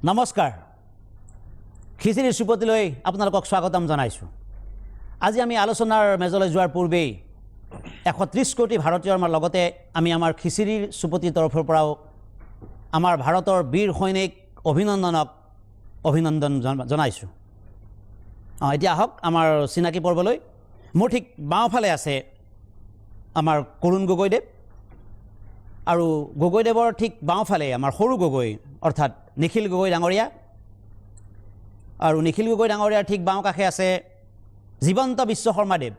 নমস্কাৰ খিচিৰি সুপতিলৈ আপোনালোকক স্বাগতম জনাইছোঁ আজি আমি আলোচনাৰ মেজলৈ যোৱাৰ পূৰ্বেই 130 কোটি ভাৰতীয়ৰ লগতে আমি আমাৰ খিচিৰিৰ সুপতিৰ তৰফৰ পৰাও আমাৰ ভাৰতৰ বীৰ সৈনিক অভিনন্দন জনাইছোঁ এতিয়া আহক আমাৰ চিনাকি পৰ্বলৈ মোৰ ঠিক বাওঁফালে আছে আমাৰ কৰুণ গগৈদেৱ আৰু গগৈদেৱৰ ঠিক বাওঁফালে আমাৰ সৰু গগৈ অৰ্থাৎ নিখিল গগৈ ডাঙৰীয়া আৰু নিখিল গগৈ ডাঙৰীয়াৰ ঠিক বাওঁ কাষে আছে জীৱন্ত বিশ্ব শৰ্মাদেৱ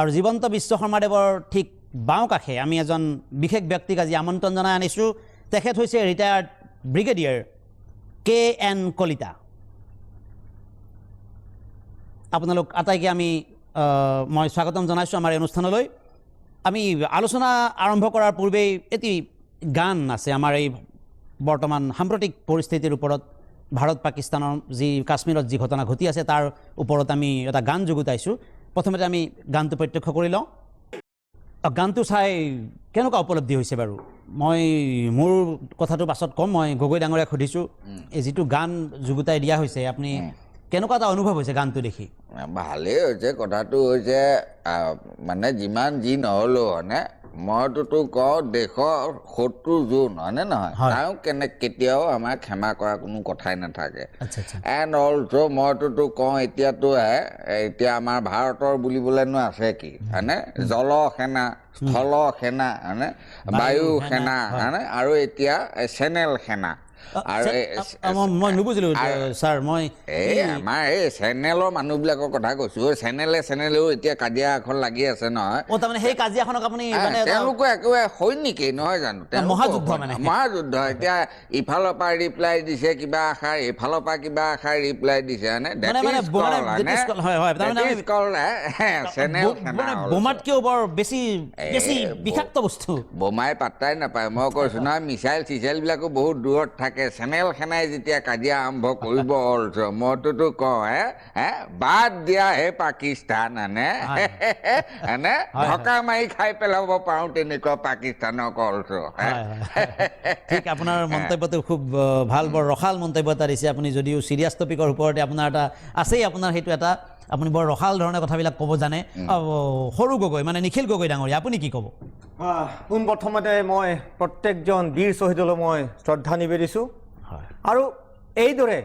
আৰু জীৱন্ত বিশ্ব শৰ্মাদেৱৰ ঠিক বাওঁ কাষে আমি এজন বিশেষ ব্যক্তিক আজি আমন্ত্ৰণ জনাই আনিছোঁ তেখেত হৈছে ৰিটায়াৰ্ড ব্ৰিগেডিয়াৰ KN কলিতা আপোনালোক আটাইকে আমি মই স্বাগতম জনাইছোঁ আমাৰ এই অনুষ্ঠানলৈ আমি আলোচনা আৰম্ভ কৰাৰ পূৰ্বেই এটি গান আছে আমাৰ এই বৰ্তমান সাম্প্ৰতিক পৰিস্থিতিৰ ওপৰত ভাৰত পাকিস্তানৰ যি কাশ্মীৰত যি ঘটনা ঘটি আছে তাৰ ওপৰত আমি এটা গান যুগুতাইছোঁ প্ৰথমতে আমি গানটো প্ৰত্যক্ষ কৰি লওঁ গানটো চাই কেনেকুৱা উপলব্ধি হৈছে বাৰু মই মোৰ কথাটো পাছত কম মই গগৈ ডাঙৰীয়াক সুধিছোঁ এই যিটো গান যুগুতাই দিয়া হৈছে আপুনি কেনেকুৱা এটা অনুভৱ হৈছে গানটো দেখি ভালেই হৈছে কথাটো হৈছে মানে যিমান যি নহ'লেও হয়নে মইতো কওঁ দেশৰ শত্ৰু যোন হয়নে নহয় তেওঁ কেতিয়াও আমাক ক্ষমা কৰা কোনো কথাই নাথাকে এণ্ড অলছ' মইতো কওঁ এতিয়া আমাৰ ভাৰতৰ বুলিবলৈনো আছে কি হয়নে জল সেনা স্থল সেনা হয়নে বায়ু সেনা হয়নে আৰু এতিয়া চেনেল সেনা মই নুবুজিলোঁ ছাৰ মই এই আমাৰ এই চেনেলৰ মানুহবিলাকৰ কথা কৈছোঁ চেনেলেও এতিয়া কাজিয়া এখন লাগি আছে নহয় তাৰমানে সেই কাজিয়াখনক আপুনি তেওঁলোকো একেবাৰে সৈনিকেই নহয় জানো মহাযুদ্ধ এতিয়া ইফালৰ পৰা ৰিপ্লাই দিছে কিবা আশাৰ এইফালৰ পৰা কিবা আশাৰ ৰিপ্লাই দিছে বোমাতকেও বৰ বেছি বিষাক্ত বস্তু বোমাই পাত্তাই নাপায় মই কৈছোঁ নহয় মিছাইল চিছাইলবিলাকো বহুত দূৰত থাকে চেনেল সেনাই যেতিয়া কাজিয়া আৰম্ভ কৰিব মইতো কওঁ বাদ দিয়া হে পাকিস্তান এনে ঢকা মাৰি খাই পেলাব পাৰোঁ তেনেকুৱা পাকিস্তানক ঠিক আপোনাৰ মন্তব্যটো খুব ভাল বৰ ৰসাল মন্তব্য এটা দিছে আপুনি যদিও চিৰিয়াছ টপিকৰ ওপৰতে আপোনাৰ এটা আছেই আপোনাৰ সেইটো এটা আপুনি বৰ ৰসাল ধৰণে কথাবিলাক ক'ব জানে সৰু গগৈ মানে নিখিল গগৈ ডাঙৰীয়া আপুনি কি ক'ব পোনপ্ৰথমতে মই প্ৰত্যেকজন বীৰ শ্বহীদলৈ মই শ্ৰদ্ধা নিবেদিছোঁ আৰু এইদৰে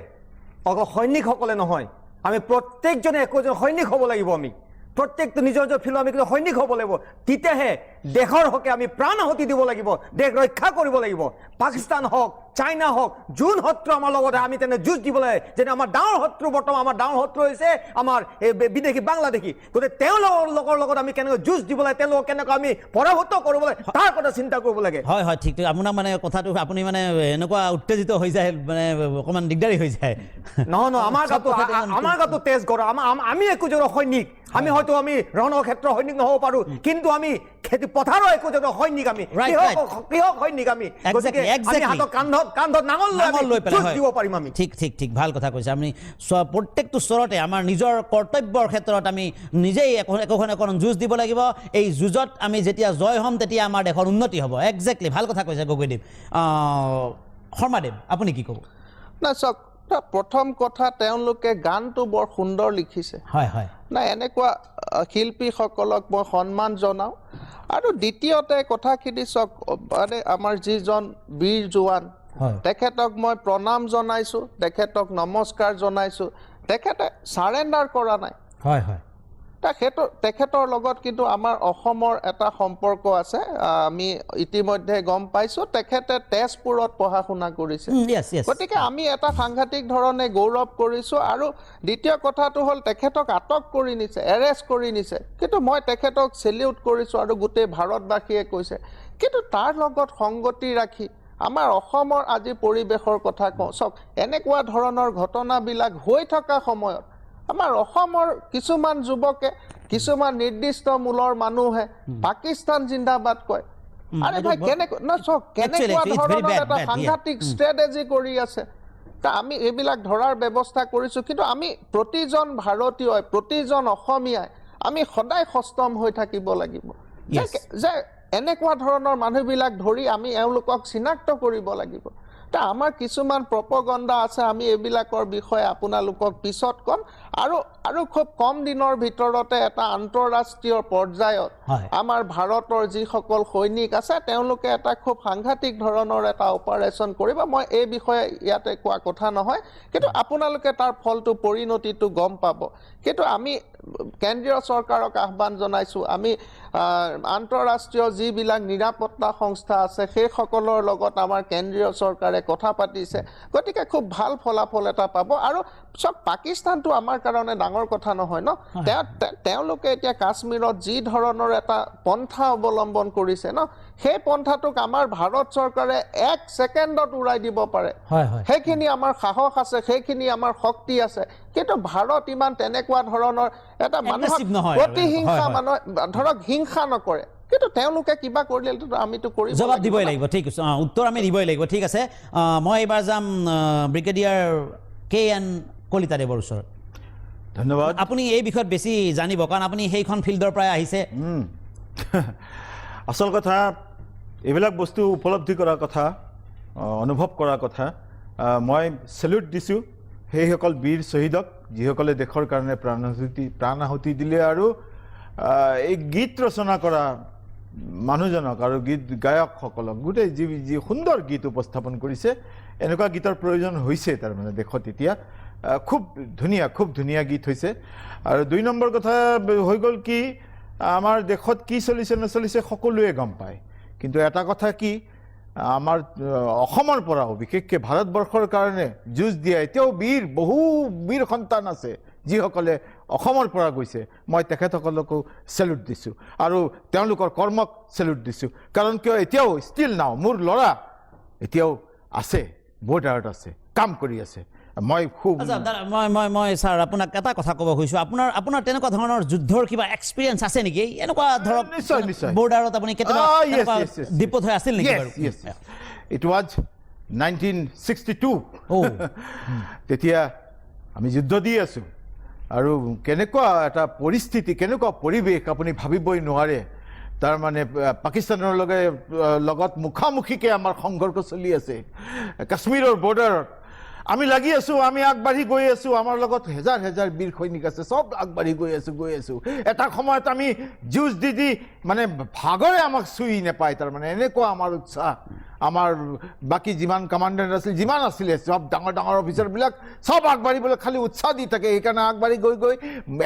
অকল সৈনিকসকলে নহয় আমি প্ৰত্যেকজনে একোজন সৈনিক হ'ব লাগিব আমি প্ৰত্যেকটো নিজৰ ফিল্ড আমি সৈনিক হ'ব লাগিব তেতিয়াহে দেশৰ হকে আমি প্ৰাণ আহুতি দিব লাগিব দেশ ৰক্ষা কৰিব লাগিব পাকিস্তান হওক চাইনা হওক যোন শত্ৰু আমাৰ লগতে আমি তেনে যুঁজ দিবলৈ যেনে আমাৰ ডাঙৰ শত্ৰু বৰ্তমান আমাৰ ডাঙৰ শত্ৰু হৈছে আমাৰ বিদেশী বাংলাদেশী গতিকে তেওঁলোকৰ লগত আমি কেনেকৈ যুঁজ দিবলৈ তেওঁলোকক কেনেকৈ আমি পৰাভূত কৰিবলৈ তাৰ কথা চিন্তা কৰিব লাগে হয় হয় ঠিক আপোনাৰ মানে কথাটো আপুনি মানে এনেকুৱা উত্তেজিত হৈ যায় মানে অকণমান দিগদাৰী হৈ যায় নহয় আমাৰ গাতো তেজ গৰম আমি একোজন সৈনিক আমি হয়তো আমি ৰণক্ষেত্ৰৰ সৈনিক নহ'ব পাৰোঁ কিন্তু আমি খেতি পথাৰৰ একোজন সৈনিক আমি কৃষক সৈনিক আমি কান্ধত নাঙল লৈ দিব পাৰিম আমি ঠিক ঠিক ঠিক ভাল কথা কৈছে আপুনি প্ৰত্যেকটো স্তৰতে আমাৰ নিজৰ কৰ্তব্যৰ ক্ষেত্ৰত আমি নিজেই একোখন যুঁজ দিব লাগিব এই যুঁজত আমি যেতিয়া জয় হ'ম তেতিয়া আমাৰ দেশৰ উন্নতি হ'ব একজেক্টলি ভাল কথা কৈছে গগৈদেৱ শৰ্মাদেৱ আপুনি কি ক'ব নাই চাওক প্ৰথম কথা তেওঁলোকে গানটো বৰ সুন্দৰ লিখিছে হয় হয় নাই এনেকুৱা শিল্পীসকলক মই সন্মান জনাওঁ আৰু দ্বিতীয়তে কথাখিনি চাওক মানে আমাৰ যিজন বীৰ জোৱান তেখেতক মই প্ৰণাম জনাইছোঁ তেখেতক নমস্কাৰ জনাইছোঁ তেখেতে চাৰেণ্ডাৰ কৰা নাই হয় হয় তেখেতৰ লগত কিন্তু আমাৰ অসমৰ এটা সম্পৰ্ক আছে আমি ইতিমধ্যে গম পাইছোঁ তেখেতে তেজপুৰত পঢ়া শুনা কৰিছে গতিকে আমি এটা সাংঘাতিক ধৰণে গৌৰৱ কৰিছোঁ আৰু দ্বিতীয় কথাটো হ'ল তেখেতক আটক কৰি নিছে এৰেষ্ট কৰি নিছে কিন্তু মই তেখেতক চেলিউট কৰিছোঁ আৰু গোটেই ভাৰতবাসীয়ে কৈছে কিন্তু তাৰ লগত সংগতি ৰাখি আমাৰ অসমৰ আজি পৰিৱেশৰ কথা কওঁ চাওক এনেকুৱা ধৰণৰ ঘটনাবিলাক হৈ থকা সময়ত আমাৰ অসমৰ কিছুমান যুৱকে কিছুমান নিৰ্দিষ্ট মূলৰ মানুহে পাকিস্তান জিন্দাবাদ কয় আৰে ভাই কেনেকুৱা ধৰণৰ এটা সাংঘাতিক ষ্ট্ৰেটেজি কৰি আছে আমি এইবিলাক ধৰাৰ ব্যৱস্থা কৰিছোঁ কিন্তু আমি প্ৰতিজন ভাৰতীয়ই প্ৰতিজন অসমীয়াই আমি সদায় সষ্টম হৈ থাকিব লাগিব যে এনেকুৱা ধৰণৰ মানুহবিলাক ধৰি আমি এওঁলোকক চিনাক্ত কৰিব লাগিব আমাৰ কিছুমান প্ৰপগণ্ডা আছে আমি এইবিলাকৰ বিষয়ে আপোনালোকক পিছত ক'ম আৰু খুব কম দিনৰ ভিতৰতে এটা আন্তঃৰাষ্ট্ৰীয় পৰ্যায়ত আমাৰ ভাৰতৰ যিসকল সৈনিক আছে তেওঁলোকে এটা খুব সাংঘাতিক ধৰণৰ এটা অপাৰেশ্যন কৰিব মই এই বিষয়ে ইয়াতে কোৱা কথা নহয় কিন্তু আপোনালোকে তাৰ ফলটো পৰিণতিটো গম পাব কিন্তু আমি কেন্দ্ৰীয় চৰকাৰক আহ্বান জনাইছো আমি আন্তঃৰাষ্ট্ৰীয় যিবিলাক নিৰাপত্তা সংস্থা আছে সেই সকলৰ লগত আমাৰ কেন্দ্ৰীয় চৰকাৰে কথা পাতিছে গতিকে খুব ভাল ফলাফল এটা পাব আৰু সব পাকিস্তানটো আমাৰ কাৰণে ডাঙৰ কথা নহয় ন তেওঁলোকে এতিয়া কাশ্মীৰত যি ধৰণৰ এটা পন্থা অৱলম্বন কৰিছে ন সেই পন্থাটোক আমাৰ ভাৰত চৰকাৰে 1 ছেকেণ্ডত উৰাই দিব পাৰে সেইখিনি আমাৰ সাহস আছে সেইখিনি আমাৰ শক্তি আছে কিন্তু ভাৰত ইমান তেনেকুৱা ধৰণৰ এটা মানুহক প্ৰতিহিংসা মানুহ ধৰক হিংসা নকৰে কিন্তু তেওঁলোকে কিবা কৰিলে আমিতো কৰিব জবাব দিবই লাগিব ঠিক আছে উত্তৰ আমি দিবই লাগিব ঠিক আছে মই এবাৰ যাম ব্ৰিগেডিয়াৰ KN কলিতাদেৱৰ ওচৰত ধন্যবাদ আপুনি এই বিষয়ত বেছি জানিব কাৰণ আপুনি সেইখন ফিল্ডৰ পৰাই আহিছে আচল কথা এইবিলাক বস্তু উপলব্ধি কৰাৰ কথা অনুভৱ কৰাৰ কথা মই সেলুট দিছোঁ সেইসকল বীৰ শ্বহীদক যিসকলে দেশৰ কাৰণে প্ৰাণ আহুতি দিলে আৰু এই গীত ৰচনা কৰা মানুহজনক আৰু গীত গায়কসকলক গোটেই যি সুন্দৰ গীত উপস্থাপন কৰিছে এনেকুৱা গীতৰ প্ৰয়োজন হৈছে তাৰমানে দেশত এতিয়া খুব ধুনীয়া গীত হৈছে আৰু 2 নম্বৰ কথা হৈ গ'ল কি আমাৰ দেশত কি চলিছে নচলিছে সকলোৱে গম পায় কিন্তু এটা কথা কি আমাৰ অসমৰ পৰাও বিশেষকৈ ভাৰতবৰ্ষৰ কাৰণে যুঁজ দিয়া এতিয়াও বহু বীৰ সন্তান আছে যিসকলে অসমৰ পৰা গৈছে মই তেখেতসকলকো সেলুট দিছোঁ আৰু তেওঁলোকৰ কৰ্মক সেলুট দিছোঁ কাৰণ কিয় এতিয়াও ষ্টিল নাও মোৰ ল'ৰা এতিয়াও আছে বৰ্ডাৰত আছে কাম কৰি আছে মই খুব মই স্যাৰ আপোনাক এটা কথা ক'ব খুজিছোঁ আপোনাৰ তেনেকুৱা ধৰণৰ যুদ্ধৰ কিবা এক্সপিৰিয়েঞ্চ আছে নেকি এনেকুৱা ধৰক নিশ্চয় বৰ্ডাৰত আপুনি কেতিয়াবা ডিপোত হৈ আছিল নেকি বাৰু ইট ৱাজ 1962 তেতিয়া আমি যুদ্ধ দি আছোঁ আৰু কেনেকুৱা এটা পৰিস্থিতি কেনেকুৱা পৰিৱেশ আপুনি ভাবিবই নোৱাৰে তাৰ মানে পাকিস্তানৰ লগত মুখামুখিকৈ আমাৰ সংঘৰ্ষ চলি আছে কাশ্মীৰৰ বৰ্ডাৰত আমি লাগি আছোঁ আমি আগবাঢ়ি গৈ আছোঁ আমাৰ লগত হেজাৰ বীৰ সৈনিক আছে সব আগবাঢ়ি গৈ আছোঁ এটা সময়ত আমি যুঁজ দি মানে ভাগৰে আমাক চুই নেপায় তাৰমানে এনেকুৱা আমাৰ উৎসাহ আমাৰ বাকী যিমান কমাণ্ডাৰ আছিল যিমান আছিলে সব ডাঙৰ অফিচাৰবিলাক সব আগবাঢ়িবলৈ খালি উৎসাহ দি থাকে সেইকাৰণে আগবাঢ়ি গৈ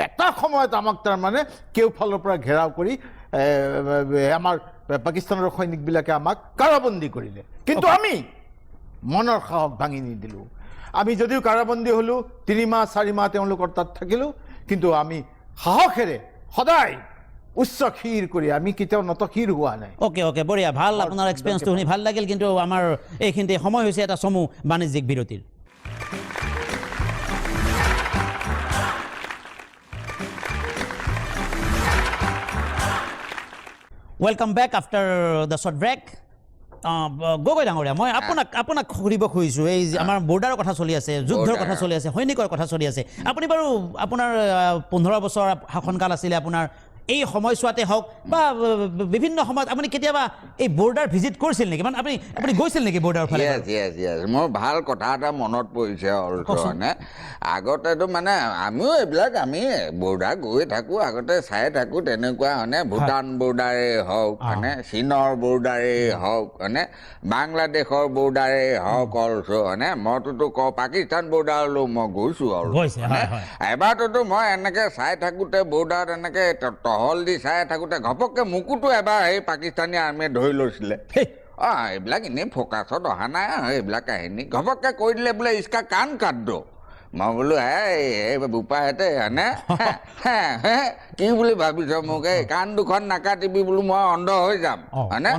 এটা সময়ত আমাক তাৰমানে কেওফালৰ পৰা ঘেৰাও কৰি আমাৰ পাকিস্তানৰ সৈনিকবিলাকে আমাক কাৰাবন্দী কৰিলে কিন্তু আমি মনৰ সাহস ভাঙি নিদিলোঁ আমি যদিও কাৰাবন্দী হ'লোঁ 3 মাহ 4 মাহ তেওঁলোকৰ তাত থাকিলোঁ কিন্তু আমি সাহসেৰে সদায় উচ্চ ক্ষীৰ কৰি আমি কেতিয়াও নতক্ষীৰ হোৱা নাই ওকে বঢ়িয়া ভাল আপোনাৰ এক্সপিৰিয়েঞ্চটো শুনি ভাল লাগিল কিন্তু আমাৰ এইখিনিতে সময় হৈছে এটা চমু বাণিজ্যিক বিৰতিৰ welcome back after the short break Gogoi ডাঙৰীয়া মই আপোনাক সুধিব খুজিছোঁ এই আমাৰ বৰ্ডাৰৰ কথা চলি আছে যুদ্ধৰ কথা চলি আছে সৈনিকৰ কথা চলি আছে আপুনি বাৰু আপোনাৰ 15 বছৰ শাসনকাল আছিলে আপোনাৰ এই সময়ছোৱাতে হওক বা বিভিন্ন সময়ত আপুনি কেতিয়াবা এই বৰ্ডাৰ ভিজিট কৰিছিল নেকি মানে আপুনি গৈছিল নেকি বৰ্ডাৰৰ ফালে মোৰ ভাল কথা এটা মনত পৰিছে মানে আগতেতো মানে আমিও এইবিলাক আমি বৰ্ডাৰ গৈ থাকোঁ আগতে চাই থাকোঁ তেনেকুৱা মানে ভূটান বৰ্ডাৰেই হওক মানে চীনৰ বৰ্ডাৰেই হওক মানে বাংলাদেশৰ বৰ্ডাৰেই হওক অলছো মানে মইতো কওঁ পাকিস্তান বৰ্ডাৰলৈ মই গৈছোঁ আৰু এবাৰতো মই এনেকৈ চাই থাকোঁতে বৰ্ডাৰত এনেকৈ টহল দি চাই থাকোঁতে ঘপককৈ মোকোতো এবাৰ সেই পাকিস্তানী আৰ্মীয়ে ধৰি লৈছিলে এইবিলাক এনেই ফ'কাছত অহা নাই এইবিলাক কাহিনী ঘপককৈ কৈ দিলে বোলে ইচকা কাণ কাট দো মই বোলো বোপাহেঁতে হয়নে কি বুলি ভাবিছ মোক এই কাণ দুখন নাকাটিবি বোলো মই অন্ধ হৈ যাম হয়নে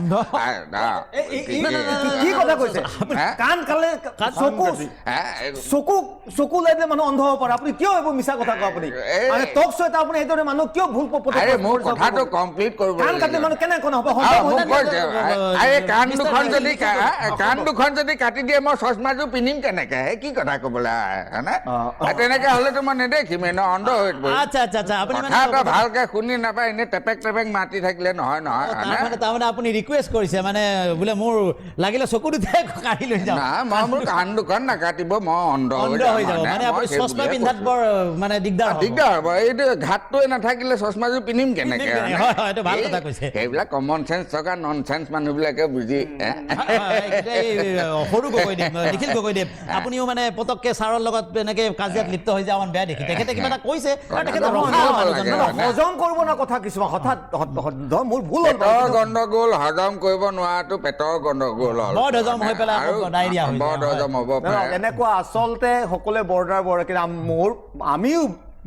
কি কথা কৈছে কাণ কালে চকু লৈ পেলাই মানুহ অন্ধ হ'ব পাৰে আপুনি কিয় এইবোৰ মিছা কথা কয় আপুনি টক শ্ব' এটা আপুনি এইদৰে মানুহ কিয় ভুল মোৰ কথাটো কমপ্লিট কৰিব কাণ কাটিলে মানুহ কেনেকৈ হ'ব কাণ দুখন যদি কাটি দিয়ে মই চশমাযোৰ পিন্ধিম কেনেকৈ কি কথা ক'বলৈ হয়নে তেনেকে হলেতো মই নেদেখিমেই ন, অন্ধ হৈ পৰিম। আচ্ছা আচ্ছা আচ্ছা আপুনি মানে কথা এটা ভালকে শুনি নাপায়, এনেই টেপেক টেপেক মাতি থাকিলে নহয় নহয় হয়নে? তাৰমানে আপুনি ৰিকুৱেষ্ট কৰিছে মানে বোলে মোৰ লাগিলে চকু দুটাই কাঢ়ি লৈ যাওঁ। নাই মই মোৰ কাণ দুখন নাকাটিব, মই অন্ধ হৈ যাব মানে আপুনি চশমা পিন্ধাত বৰ মানে দিগদাৰ হ'ব। দিগদাৰ হ'ব, এইটো ঘাটটোৱে নাথাকিলে চশমাযোৰ পিন্ধিম কেনেকে? হয় হয় এইটো ভাল কথা কৈছে। সেইবিলাক কমন চেঞ্চ থকা নন চেঞ্চ মানুহবিলাকে বুজি সৰু গগৈদেৱ, নিখিল গগৈদেৱ আপুনিও মানে পতককে ছাৰৰ লগত এনেকে কাজিয়াত লিপ্ত হৈ যায় অকমান বেয়া দেখি। তেখেতে কিবা এটা কৈছে তেখেতে হজম কৰিব না কথা কিছুমান হঠাৎ মোৰ ভুল হ'ল। পেটৰ গণ্ডগোল হজম কৰিব নোৱাৰাটো পেটৰ গণ্ডগোল হ'ল, বদ হজম হৈ পেলাই ডায়েৰিয়া হৈ বদ হজম হ'ব নহয়, পাৰে। এনেকুৱা আচলতে সকলোৱে বৰ্ডাৰ কিন্তু আমিও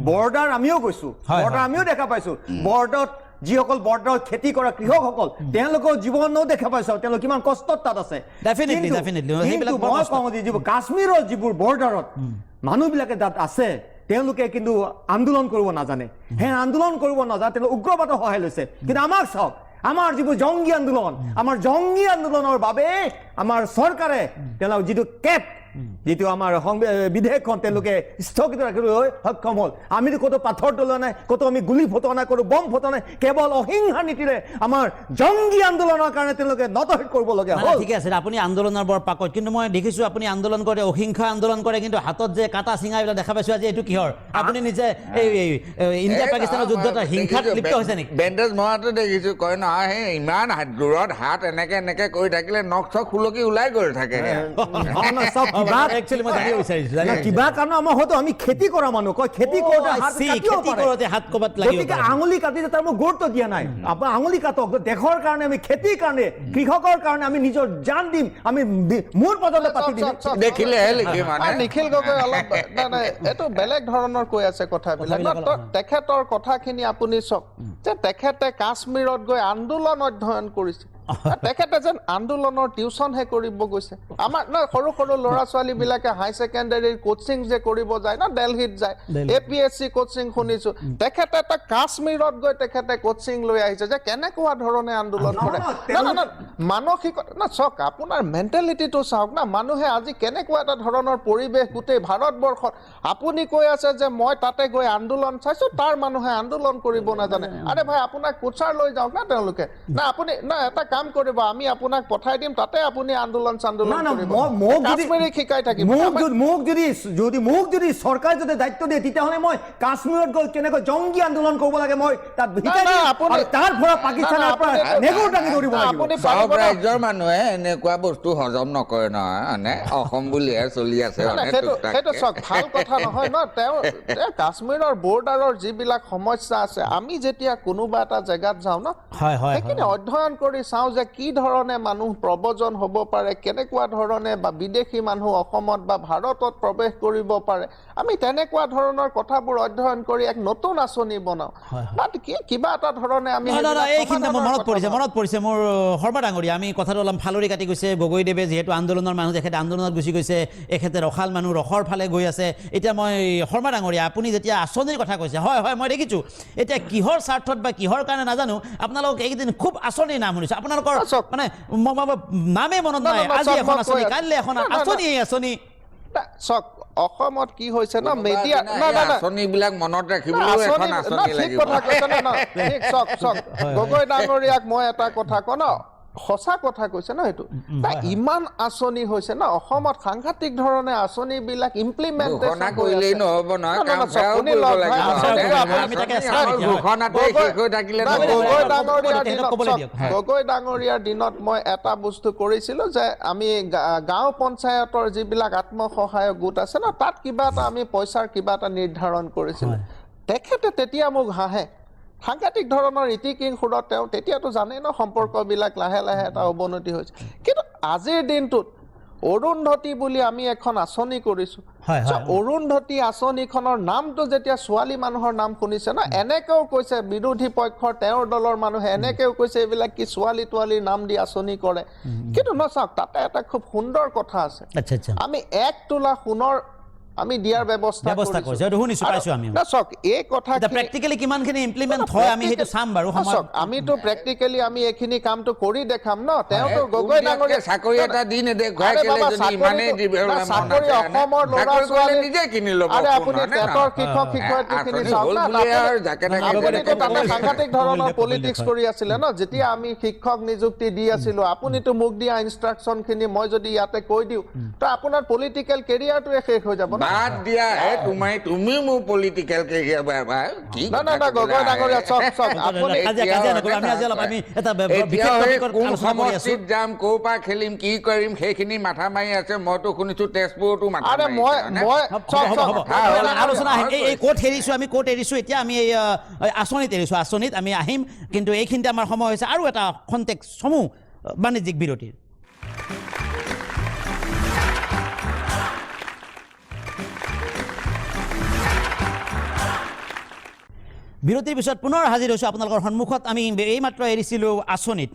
বৰ্ডাৰ আমিও গৈছো, বৰ্ডাৰ আমিও দেখা পাইছো। বৰ্ডাৰত যিসকল বৰ্ডাৰত খেতি কৰা কৃষকসকল তেওঁলোকৰ জীৱনো দেখা পাইছো, তেওঁলোক কিমান কষ্টত তাত আছে। কিন্তু মই কওঁ যে যিবোৰ কাশ্মীৰৰ যিবোৰ বৰ্ডাৰত মানুহবিলাকে তাত আছে তেওঁলোকে কিন্তু আন্দোলন কৰিব নাজানে। সেই আন্দোলন কৰিব নাজানে, তেওঁলোকে উগ্ৰবাদৰ সহায় লৈছে। কিন্তু আমাক চাওক, আমাৰ যিবোৰ জংগী আন্দোলন, আমাৰ জংগী আন্দোলনৰ বাবে আমাৰ চৰকাৰে তেওঁলোক যিটো কেপ যিটো আমাৰ বিধেয়কখন তেওঁলোকে স্থগিত ৰাখিবলৈ সক্ষম হ'ল। আমিতো ক'তো পাথৰ দলোৱা নাই, ক'তো আমি গুলি ফটোৱা নাই, ক'তো বম ফটোৱা নাই, কেৱল অহিংসা নীতিৰে আমাৰ জংগী আন্দোলনৰ কাৰণে তেওঁলোকে নতহিত কৰিবলগীয়া হ'ল। ঠিক আছে, আপুনি আন্দোলনৰ বৰ পাকত, কিন্তু মই দেখিছোঁ আপুনি আন্দোলন কৰে, অহিংসা আন্দোলন কৰে, কিন্তু হাতত যে কাটা চিঙা এইবিলাক দেখা পাইছোঁ আজি, এইটো কিহৰ? আপুনি নিজে এই ইণ্ডিয়া পাকিস্তানৰ যুদ্ধত হিংসাত লিপ্ত হৈছে নেকি? বেণ্ডেজ মৰাটো দেখিছো, কয় নহয় সেই ইমান দূৰত হাত এনেকে এনেকে কৰি থাকিলে নখ চখ সুলকি ওলাই গৈ থাকে। কিবা কাৰণে আমাৰ হয়তো আমি খেতি কৰা মানুহ কয় খেতি কৰোঁতে হাত ক'ৰবাত লাগিব, আঙুলি কাটিছে তাৰ মই গুৰুত্ব দিয়া নাই। আপোনাৰ আঙুলি কাটক, দেশৰ কাৰণে আমি খেতিৰ কাৰণে কৃষকৰ কাৰণে আমি নিজৰ জান দিম, আমি মূৰ পৰ্যন্ত পাতি দিম। দেখিলেহে লিখিম মানে। নিখিল গগৈ অলপ এইটো বেলেগ ধৰণৰ কৈ আছে কথাবিলাক। তেখেতৰ কথাখিনি আপুনি চাওক যে তেখেতে কাশ্মীৰত গৈ আন্দোলন অধ্যয়ন কৰিছে। তেখেতে যেন আন্দোলনৰ টিউচনহে কৰিব গৈছে। আমাৰ ন সৰু সৰু ল'ৰা ছোৱালী বিলাকে হাই ছেকেণ্ডাৰীৰ কোচিং যে কৰিব যায় ন, দিল্লীত যায়, APSC কোচিং শুনিছো। তেখেতে এটা কাশ্মীৰত গৈ তেখেতে কোচিং লৈ আহিছে যে কেনেকুৱা ধৰণে আন্দোলন কৰে। মানসিকতা না চাওক, আপোনাৰ মেণ্টেলিটিটো চাওক না। মানুহে আজি কেনেকুৱা এটা ধৰণৰ পৰিৱেশ গোটেই ভাৰতবৰ্ষত। আপুনি কৈ আছে যে মই তাতে গৈ আন্দোলন চাইছো, তাৰ মানুহে আন্দোলন কৰিব নাজানে। আৰে ভাই, আপোনাক কোচাৰ লৈ যাওক না তেওঁলোকে। না আপুনি না এটা কাম কৰিব, আমি আপোনাক পঠাই দিম, তাতে আপুনি আন্দোলন চান্দোলন কৰিব, কাশ্মীৰী শিকাই থাকিব। মোক যদি চৰকাৰে যদি দায়িত্ব দিয়ে তেতিয়াহ'লে মই কাশ্মীৰত গৈ কেনেকৈ জংগী আন্দোলন কৰিব লাগে মই তাত শিকাই দিম, আৰু তাৰ পৰা পাকিস্তানৰ পৰা নেগুৰ দাঙি ধৰিব লাগিব। চব ৰাজ্যৰ মানুহে এনেকুৱা বস্তু হজম নকৰে নহয়, মানে অসম বুলিহে চলি আছে। সেইটো চাওক, ভাল কথা নহয় ন। তেওঁ কাশ্মীৰৰ বৰ্ডাৰৰ যিবিলাক সমস্যা আছে, আমি যেতিয়া কোনোবা এটা জেগাত যাওঁ ন, সেইখিনি অধ্যয়ন কৰি চাওঁ যে কি ধৰণে মানুহ প্ৰব্ৰজন হ'ব পাৰে, কেনেকুৱা ধৰণে বা বিদেশী মানুহ অসমত বা ভাৰতত প্ৰৱেশ কৰিব পাৰে। আমি তেনেকুৱা ধৰণৰ কথাবোৰ অধ্যয়ন কৰি এক নতুন আঁচনি বনাওঁ। বাট কিবা এটা ধৰণে আমি এইখিনিতে মোৰ মনত পৰিছে মোৰ শৰ্মা ডাঙৰীয়া, আমি কথাটো অলপ ফালৰি কাটি গৈছে। গগৈদেৱে যিহেতু আন্দোলনৰ মানুহ, তেখেতে আন্দোলনত গুচি গৈছে, এখেতে ৰসাল মানুহ, ৰসৰ ফালে গৈ আছে। এতিয়া মই শৰ্মা ডাঙৰীয়া, আপুনি যেতিয়া আঁচনিৰ কথা কৈছে, হয় হয় মই দেখিছোঁ। এতিয়া কিহৰ স্বাৰ্থত বা কিহৰ কাৰণে নাজানো, আপোনালোক এইকেইদিন খুব আঁচনিৰ নাম শুনিছোঁ। আপোনালোকৰ মানে নামেই মনত নাই, আজি এখন আঁচনি, কাইলৈ এখন আঁচনি। চাওক, অসমত কি হৈছে ন, মেডিয়া আঁচনিবিলাক মনত ৰাখিবলৈ এখন আঁচনি ঠিক লাগিব। কথা কৈছে ন। ঠিক চাওক, গগৈ ডাঙৰীয়াক মই এটা কথা কওঁ ন, সঁচা কথা কৈছে ন। সেইটো ইমান আঁচনি হৈছে ন অসমত, সাংঘাতিক ধৰণে আঁচনিবিলাক ইমপ্লিমেণ্টেশ্যন কৰিলেই নহ'ব নহয়, গগৈ ডাঙৰীয়াৰ দিনত মই এটা বস্তু কৰিছিলো যে আমি গাঁও পঞ্চায়তৰ যিবিলাক আত্মসহায়ক গোট আছে ন, তাত কিবা এটা আমি পইচাৰ কিবা এটা নিৰ্ধাৰণ কৰিছিলো। তেখেতে তেতিয়া মোক হাঁহে, সাংঘাতিক ধৰণৰ ইটিকিং সুৰত। তেওঁ তেতিয়াতো জানেই ন সম্পৰ্কবিলাক লাহে লাহে এটা অৱনতি হৈছে। কিন্তু আজিৰ দিনটোত অৰুন্ধতী বুলি আমি এখন আঁচনি কৰিছোঁ। অৰুন্ধতী আঁচনিখনৰ নামটো যেতিয়া ছোৱালী মানুহৰ নাম শুনিছে ন, এনেকেও কৈছে বিৰোধী পক্ষৰ তেওঁৰ দলৰ মানুহে, এনেকেও কৈছে এইবিলাক কি ছোৱালী তোৱালীৰ নাম দি আঁচনি কৰে। কিন্তু ন চাওক, তাতে এটা খুব সুন্দৰ কথা আছে। আমি 1 তোলা সোণৰ আমি দিয়াৰ ব্যৱস্থা কৰিছো এইটো শুনিছো পাইছো আমি না চাওক এই কথা প্ৰেক্টিকেলি কিমানখিনি ইমপ্লিমেণ্ট হয় আমি সেইটো চাম বাৰু চাওক আমিতো প্ৰেক্টিকেলি আমি এইখিনি কামটো কৰি দেখাম ন তেওঁতো গগৈ ডাঙৰীয়া চাকৰি এটা দি নেদেখুৱাই চাকৰি অসমৰ ল'ৰা ছোৱালী নিজে কিনি ল'ব আৰে আপুনি টেটৰ শিক্ষক শিক্ষয়িত্ৰীখিনি চাওক না আপুনিতো তাতে সাংঘাতিক ধৰণৰ পলিটিক্স কৰি আছিলে ন যেতিয়া আমি শিক্ষক নিযুক্তি দি আছিলো আপুনিতো মোক দিয়া ইনষ্ট্ৰাকশ্যনখিনি মই যদি ইয়াতে কৈ দিওঁ তো আপোনাৰ পলিটিকেল কেৰিয়াৰটোৱে শেষ হৈ যাব বাদ দিয়া তুমি মোৰ পলিটিকেল কেৰিয়াৰ কি না গগৈ ডাঙৰীয়া চক আপুনি কোন সমষ্টিত যাম ক'ৰ পৰা খেলিম কি কৰিম সেইখিনি মাথা মাৰি আছে মইতো শুনিছো তেজপুৰতো মাথা আৰে আলোচনা আহিম এই ক'ত এৰিছো এতিয়া আমি এই আঁচনিত এৰিছো আঁচনিত আমি আহিম কিন্তু এইখিনিতে আমাৰ সময় হৈছে আৰু এটা খন্তেক সমূহ বাণিজ্যিক বিৰতিৰ বিৰতিৰ পিছত পুনৰ হাজিৰ হৈছোঁ আপোনালোকৰ সন্মুখত আমি এইমাত্ৰ এৰিছিলোঁ আঁচনিত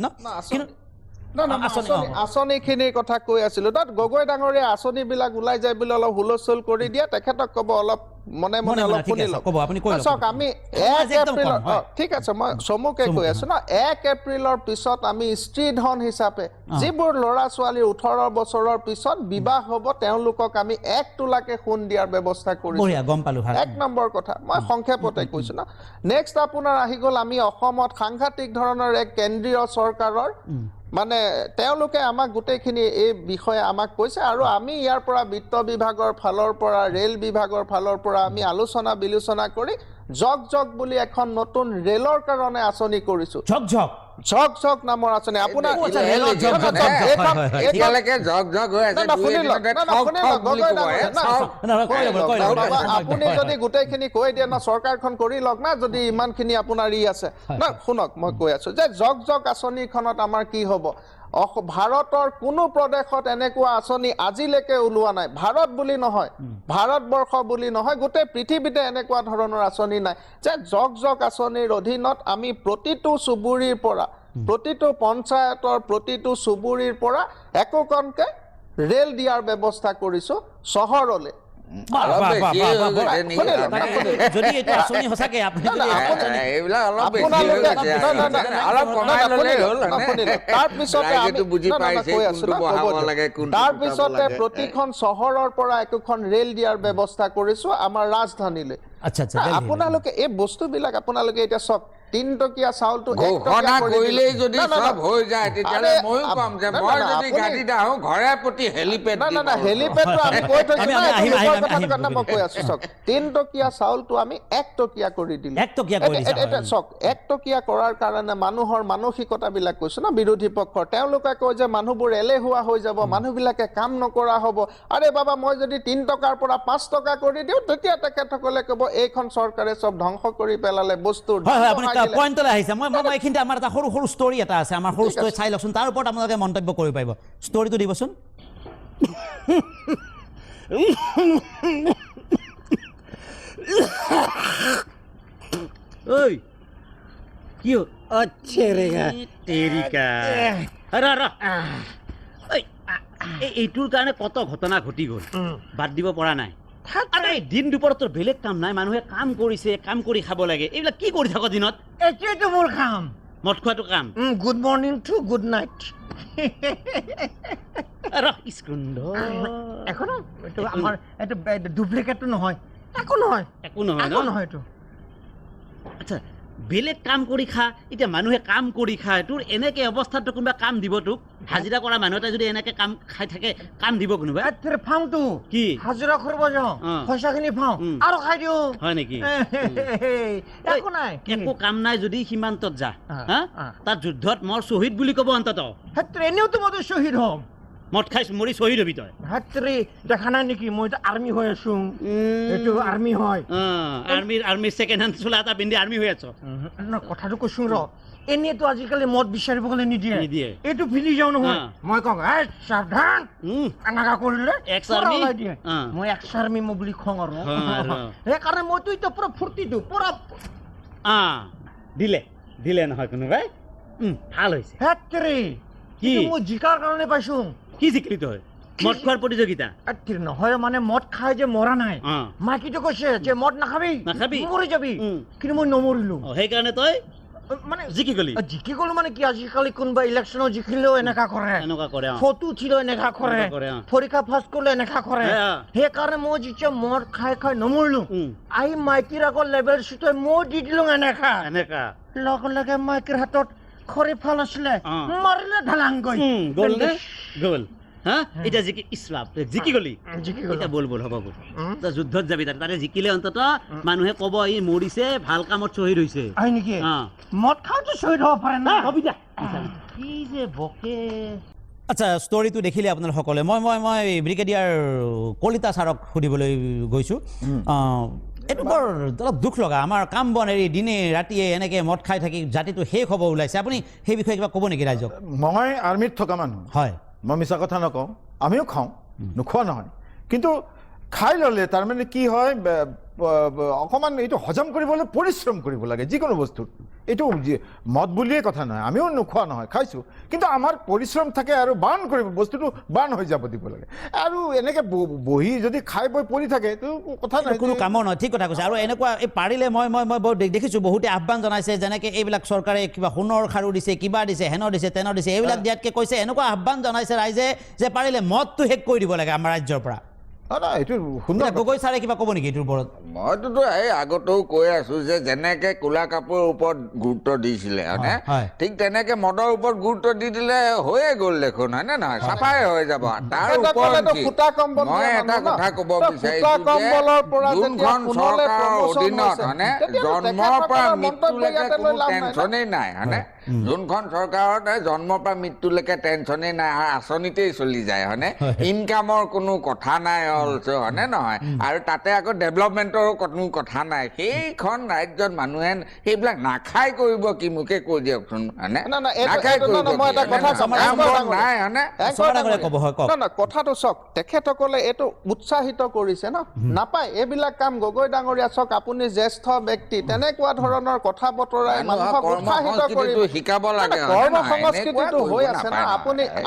আঁচনিখিনিৰ কথা কৈ আছিলো তাত গগৈ ডাঙৰীয়া আঁচনিবিলাক ওলাই যায় বুলি অলপ হুলস্থুল কৰি দিয়া তেখেতক ক'ব অলপ মনে মনে অলপ শুনি লওক চাওক আমি 1 এপ্ৰিলৰ ঠিক আছে মই চমুকে কৈ আছো ন 1 এপ্ৰিলৰ পিছত আমি স্ত্ৰী ধন হিচাপে যিবোৰ ল'ৰা ছোৱালীৰ 18 বছৰৰ পিছত বিবাহ হ'ব তেওঁলোকক আমি 1 তোলাকে সোণ দিয়াৰ ব্যৱস্থা কৰিছো এক নম্বৰ কথা মই সংক্ষেপতে কৈছো ন নেক্সট আপোনাৰ আহি গ'ল আমি অসমত সাংঘাতিক ধৰণৰ এক কেন্দ্ৰীয় চৰকাৰৰ মানে তেওঁলোকে আমাক গোটেইখিনি এই বিষয়ে আমাক কৈছে আৰু আমি ইয়াৰ পৰা বিত্ত বিভাগৰ ফালৰ পৰা ৰেল বিভাগৰ ফালৰ পৰা আমি আলোচনা বিলোচনা কৰি জগ বুলি এখন নতুন ৰেলৰ কাৰণে আঁচনি কৰিছো জগ নামৰ আঁচনি আপোনাৰ আপুনি যদি গোটেইখিনি কৈ দিয়ে না চৰকাৰখন কৰি লওক না যদি ইমানখিনি আপোনাৰ আছে না শুনক মই কৈ আছো যে জগ আঁচনিখনত আমাৰ কি হ'ব ভাৰতৰ কোনো প্ৰদেশত এনেকুৱা আঁচনি আজিলৈকে ওলোৱা নাই ভাৰত বুলি নহয় ভাৰতবৰ্ষ বুলি নহয় গোটেই পৃথিৱীতে এনেকুৱা ধৰণৰ আঁচনি নাই যে জগ আঁচনিৰ অধীনত আমি প্ৰতিটো চুবুৰীৰ পৰা প্ৰতিটো পঞ্চায়তৰ প্ৰতিটো চুবুৰীৰ পৰা একোকণকে ৰেল দিয়াৰ ব্যৱস্থা কৰিছো চহৰলৈ তাৰপিছতে প্ৰতিখন চহৰৰ পৰা একোখন ৰেল দিয়াৰ ব্যৱস্থা কৰিছো আমাৰ ৰাজধানীলৈ আপোনালোকে এই বস্তুবিলাক আপোনালোকে এতিয়া চক 3 টকীয়া চাউলটো ঘোষণা কৰিলেই যদি সব হৈ যায় তেতিয়ালে মইও কম যে মই যদি গাড়ী দাও ঘৰে প্ৰতি হেলিপেড না হেলিপেডটো আমি কৈ থৈছো না মই কৈ আছো চক 3 টকীয়া চাউলটো আমি 1 টকীয়া কৰি দিলো 1 টকীয়া কৰি দিছো এটা চক 1 টকীয়া কৰাৰ কাৰণে মানুহৰ মানসিকতাবিলাক কৈছো না বিৰোধী পক্ষৰ তেওঁলোকে কয় যে মানুহবোৰ এলেহুৱা হৈ যাব মানুহবিলাকে কাম নকৰা হ'ব আৰে বাবা মই যদি 3 টকাৰ পৰা 5 টকা কৰি দিও তেতিয়া তেখেতসকলে ক'ব এইখন চৰকাৰে সব ধ্বংস কৰি পেলালে বস্তুৰ পইণ্টলৈ আহিছে মই এইখিনিতে আমাৰ এটা সৰু ষ্টৰী এটা আছে আমাৰ সৰু ষ্টৰী চাই লওকচোন তাৰ ওপৰত আপোনালোকে মন্তব্য কৰিব পাৰিব ষ্টৰীটো দিবচোন ঐ কি এইটোৰ কাৰণে কত ঘটনা ঘটি গ'ল বাদ দিব পৰা নাই দিন দুপৰত তোৰ বেলেগ কাম নাই মানুহে কাম কৰিছে কাম কৰি খাব লাগে এইবিলাক কি কৰি থাক দিনত এইটোৱেতো মোৰ কাম মদ খোৱাটো কাম good morning to good night আমাৰ এইটো ডুপ্লিকেটটো নহয় একো নহয় এইটো আচ্ছা বেলেগ কাম কৰি খা এতিয়া মানুহে কাম কৰি খায় তোৰ এনেকে অৱস্থাতো কোনোবা কাম দিব তোক হাজিৰা কৰা মানুহ এটা যদি এনেকে কাম খাই থাকে কাম দিব কোনোবা ফাউটো কি হাজিৰা কৰিব যাওঁ পইচাখিনি পাওঁ আৰু খাই দিওঁ হয় নেকি একো নাই একো কাম নাই যদি সীমান্তত যা তাত যুদ্ধত মোৰ শ্বহীদ বুলি ক'ব অন্তত এনেওতো মইতো শ্বহীদ হ'ম মদ খাই মৰি শ্বহীদ হবি তই দেখা নাই নেকি মইতো আৰ্মি হৈ আছো এইটো আৰ্মি হয় আৰ্মিৰ ছেকেণ্ড হেণ্ড চোলা এটা পিন্ধি আৰ্মি হৈ আছ কথাটো কৈছো ৰ এনেইতো আজিকালি মদ বিচাৰিব গ'লে নিদিয়ে এইটো ফিলি যাওঁ নহয় মই কওঁ সাৱধান এনেকা কৰিলে মই এক্স আৰ্মি মই বুলি খং আৰু সেইকাৰণে মইতো এতিয়া পুৰা ফূৰ্তিটো পুৰা দিলে নহয় কোনোবাই ভাল হৈছে কি মই জিকাৰ কাৰণে পাইছো কি জিকিলি তই মদ খোৱাৰ প্ৰতিযোগিতা নহয় মানে মদ খাই যে মৰা নাই অ। মাইকীটো কৈছে যে মদ নাখাবি মৰি যাবি কিন্তু মই নমৰিলো সেইকাৰণে তই মানে জিকি গলি জিকি গলো মানে কি আজিকালি কোনোবা ইলেকশ্যনত জিকিলেও এনেকা কৰে ফটো উঠিলেও এনেকা কৰে পৰীক্ষা পাছ কৰিলে এনেকা কৰে সেইকাৰণে মই যেতিয়া মদ খাই খাই নমৰিলো আহি মাইকীৰ আগত লেবেল চুটাই মই দি দিলো এনেকা লগে লগে মাইকীৰ হাতত খৰি ফাল আছিলে মাৰিলে ঢালাং গৈ গ'ল হা এতিয়া জিকি গলি এতিয়া বল হ'ব বল তই যুদ্ধত যাবি তাতে জিকিলে অন্তত মানুহে ক'ব ই মৰিছে ভাল কামত শ্বহীদ হৈছে হয় নেকি মদ খাওঁতে শ্বহীদ হ'ব পাৰে না কি যে বকে আচ্ছা ষ্টৰিটো দেখিলে আপোনালোক সকলোৱে মই ব্ৰিগেডিয়াৰ কলিতা ছাৰক সুধিবলৈ গৈছোঁ এইটো বৰ অলপ দুখ লগা আমাৰ কাম বন এৰি দিনে ৰাতিয়ে এনেকৈ মদ খাই থাকি জাতিটো শেষ হ'ব ওলাইছে আপুনি সেই বিষয়ে কিবা ক'ব নেকি ৰাইজক মই আৰ্মিত থকা মানুহ হয় মই মিছা কথা নকওঁ আমিও খাওঁ নোখোৱা নহয় কিন্তু খাই ল'লে তাৰমানে কি হয় অকণমান এইটো হজম কৰিবলৈ পৰিশ্ৰম কৰিব লাগে যিকোনো বস্তুত এইটো মদ বুলিয়ে কথা নহয় আমিও নোখোৱা নহয় খাইছোঁ কিন্তু আমাৰ পৰিশ্ৰম থাকে আৰু বাৰ্ণ কৰিব বস্তুটো বাৰ্ণ হৈ যাব দিব লাগে আৰু এনেকৈ বহি যদি খাই বৈ পৰি থাকে এইটো কথা নাই কোনো কামৰ নহয় ঠিক কথা কৈছে আৰু এনেকুৱা এই পাৰিলে মই দেখিছোঁ বহুতে আহ্বান জনাইছে যেনেকৈ এইবিলাক চৰকাৰে কিবা সোণৰ খাৰু দিছে কিবা দিছে হেনৰ দিছে তেনৰ দিছে এইবিলাক দিয়াতকৈ কৈছে এনেকুৱা আহ্বান জনাইছে ৰাইজে যে পাৰিলে মদটো শেষ কৰি দিব লাগে আমাৰ ৰাজ্যৰ পৰা এইটো সুন্দৰ গগৈ ছাৰে কিবা ক'ব নেকি এইটোৰ ওপৰত মইতোতো এই আগতেও কৈ আছোঁ যে যেনেকৈ ক'লা কাপোৰৰ ওপৰত গুৰুত্ব দিছিলে হয়নে ঠিক তেনেকৈ মদৰ ওপৰত গুৰুত্ব দি দিলে হৈয়ে গ'ল দেখোন হয়নে নহয় চাফাই হৈ যাব তাৰ ওপৰত মই এটা কথা ক'ব বিচাৰিছোঁ যোনখন চৰকাৰৰ অধীনত হয়নে জন্মৰ পৰা মৃত্যুলৈকে কোনো টেনশ্যনেই নাই হয়নে যোনখন চৰকাৰত জন্মৰ পৰা মৃত্যুলৈকে টেনশ্যনেই নাই আঁচনিতেই চলি যায় হয়নে ইনকামৰ কোনো কথা নাই হয়নে নহয় আৰু তাতে আকৌ ডেভেলপমেণ্টৰো কোনো কথা নাই সেইখন ৰাজ্যত মানুহে সেইবিলাক নাখাই কৰিব কি মোকে কৈ দিয়কচোন হয়নে কথাটো চাওক তেখেতসকলে এইটো উৎসাহিত কৰিছে ন নাপায় এইবিলাক কাম গগৈ ডাঙৰীয়া চাওক আপুনি জ্যেষ্ঠ ব্যক্তি তেনেকুৱা ধৰণৰ কথা বতৰাই মানুহক উৎসাহিত কৰিব শিকাব লাগে কৰ্ম সংস্কৃতিটো হৈ আছে ন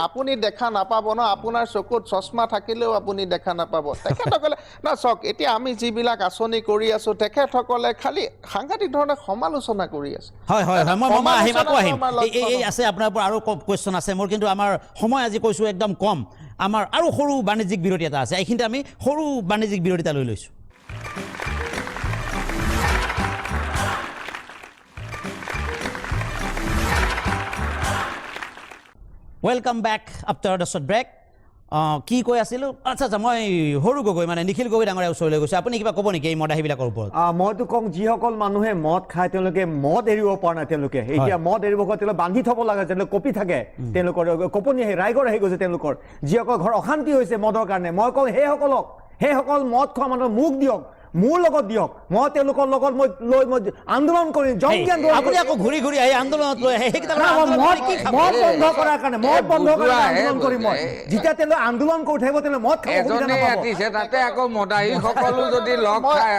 আপুনি দেখা নাপাব ন আপোনাৰ চকুত চশমা থাকিলেও আপুনি দেখা নাপাব তেখেতসকলে না চাওক এতিয়া আমি যিবিলাক আঁচনি কৰি আছো তেখেতসকলে খালি সাংঘাতিক ধৰণে সমালোচনা কৰি আছে হয় আছে আপোনাৰ পৰা আৰু কুৱেশ্যন আছে মোৰ কিন্তু আমাৰ সময় আজি কৈছোঁ একদম কম আমাৰ আৰু সৰু বাণিজ্যিক বিৰতি এটা আছে এইখিনিতে আমি সৰু বাণিজ্যিক বিৰতি এটা লৈ লৈছোঁ welcome back after the short break কি কৈ আছিলোঁ আচ্ছা মই সৰু গগৈ মানে নিখিল গগৈ ডাঙৰীয়া ওচৰলৈ গৈছোঁ আপুনি কিবা ক'ব নেকি এই মদাহীবিলাকৰ ওপৰত মইতো কওঁ যিসকল মানুহে মদ খায় তেওঁলোকে মদ এৰিব পৰা নাই তেওঁলোকে এতিয়া মদ এৰিব গৈ তেওঁলোকে বান্ধি থ'ব লাগে তেওঁলোকে কঁপি থাকে তেওঁলোকৰ কঁপনি আহি ৰাইগৰ আহি গৈছে তেওঁলোকৰ যিসকল ঘৰ অশান্তি হৈছে মদৰ কাৰণে মই কওঁ সেইসকল মদ খোৱা মানুহৰ মুখ দিয়ক মোৰ লগত দিয়ক মই তেওঁলোকৰ লগত মই আন্দোলন কৰিম জংগী আন্দোলন আপুনি আকৌ ঘূৰি ঘূৰি আহি আন্দোলনত লৈ আহে মদ বন্ধ কৰাৰ কাৰণে আন্দোলন কৰিম মই যেতিয়া তেওঁলোকে আন্দোলন কৰি থাকিব তেওঁলোকে মদ খাব তাতে আকৌ মদাহীসকলো যদি লগ খাই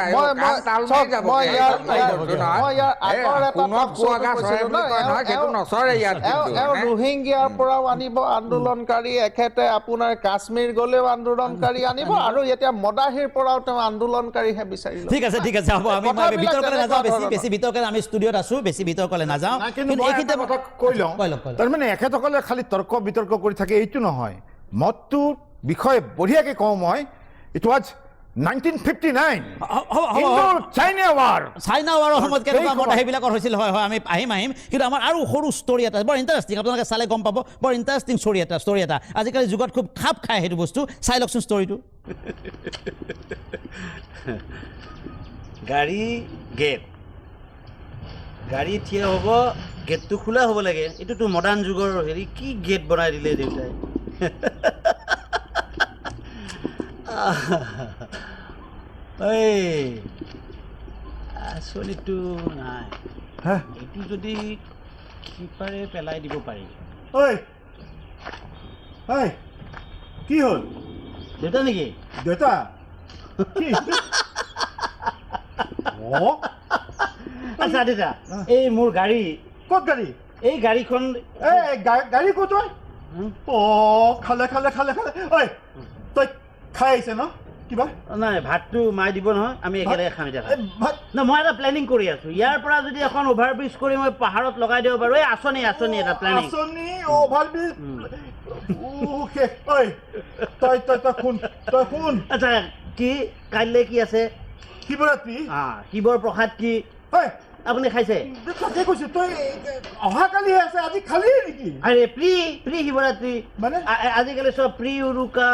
ৰোহিংগিয়াৰ পৰাও আনিব আন্দোলনকাৰী এখেতে আপোনাৰ কাশ্মীৰ গ'লেও আন্দোলনকাৰী আনিব আৰু এতিয়া মদাহীৰ পৰাও তেওঁ আন্দোলনকাৰী ঠিক আছে হ'ব আমি বিতৰ্কলৈ নাযাওঁ বেছি বিতৰ্কলৈ আমি ষ্টুডিঅ'ত আছোঁ বেছি বিতৰ্কলৈ নাযাওঁ কিন্তু এইখিনিতে কৈ লওঁ তাৰমানে এখেতসকলে খালি তৰ্ক বিতৰ্ক কৰি থাকে এইটো নহয় মদটোৰ বিষয়ে বঢ়িয়াকৈ কওঁ মই ইট ৱাজ 1959 চাইনা ৱাৰ সময়ত কেনেকুৱা মদাহীবিলাকৰ হৈছিল হয় আমি আহিম কিন্তু আমাৰ আৰু সৰু ষ্টৰি এটা বৰ ইণ্টাৰেষ্টিং আপোনালোকে চালে গম পাব বৰ ইণ্টাৰেষ্টিং ষ্টৰি এটা আজিকালি যুগত খুব খাপ খায় সেইটো বস্তু চাই লওকচোন ষ্টৰিটো গাড়ী থিয় হ'ব গেটটো খোলা হ'ব লাগে এইটোতো মডাৰ্ণ যুগৰ হেৰি কি গেট বনাই দিলে দেউতাই আচলিটো নাই এইটো যদি কিপাৰে পেলাই দিব পাৰি কি হ'ল দেউতা নেকি দেউতা আচ্ছা দেউতা এই মোৰ গাড়ী ক'ত গাড়ী এই গাড়ীখন গাড়ী ক'ত হয় খালে ঐ তই খাই আহিছে ন কিবা নাই ভাতটো মাই দিব নহয় আমি একেলগে খাম এতিয়া ভাত না মই এটা প্লেনিং কৰি আছো ইয়াৰ পৰা যদি এখন অভাৰ ব্ৰিজ কৰি মই পাহাৰত লগাই দিব পাৰো এই আঁচনি এটা প্লেনিং আঁচনি অভাৰব্ৰিজ ঐ তই শুন আচ্ছা কি কাইলৈ কি আছে শিৱৰাত্ৰি শিৱৰ প্ৰসাদ কি ঐ আপুনি খাইছে তাকে কৈছো তই অহাকালিহে আছে আজি খালি নেকি আৰে প্ৰি শিৱৰাত্ৰি মানে? আজিকালি চব প্ৰি উৰুকা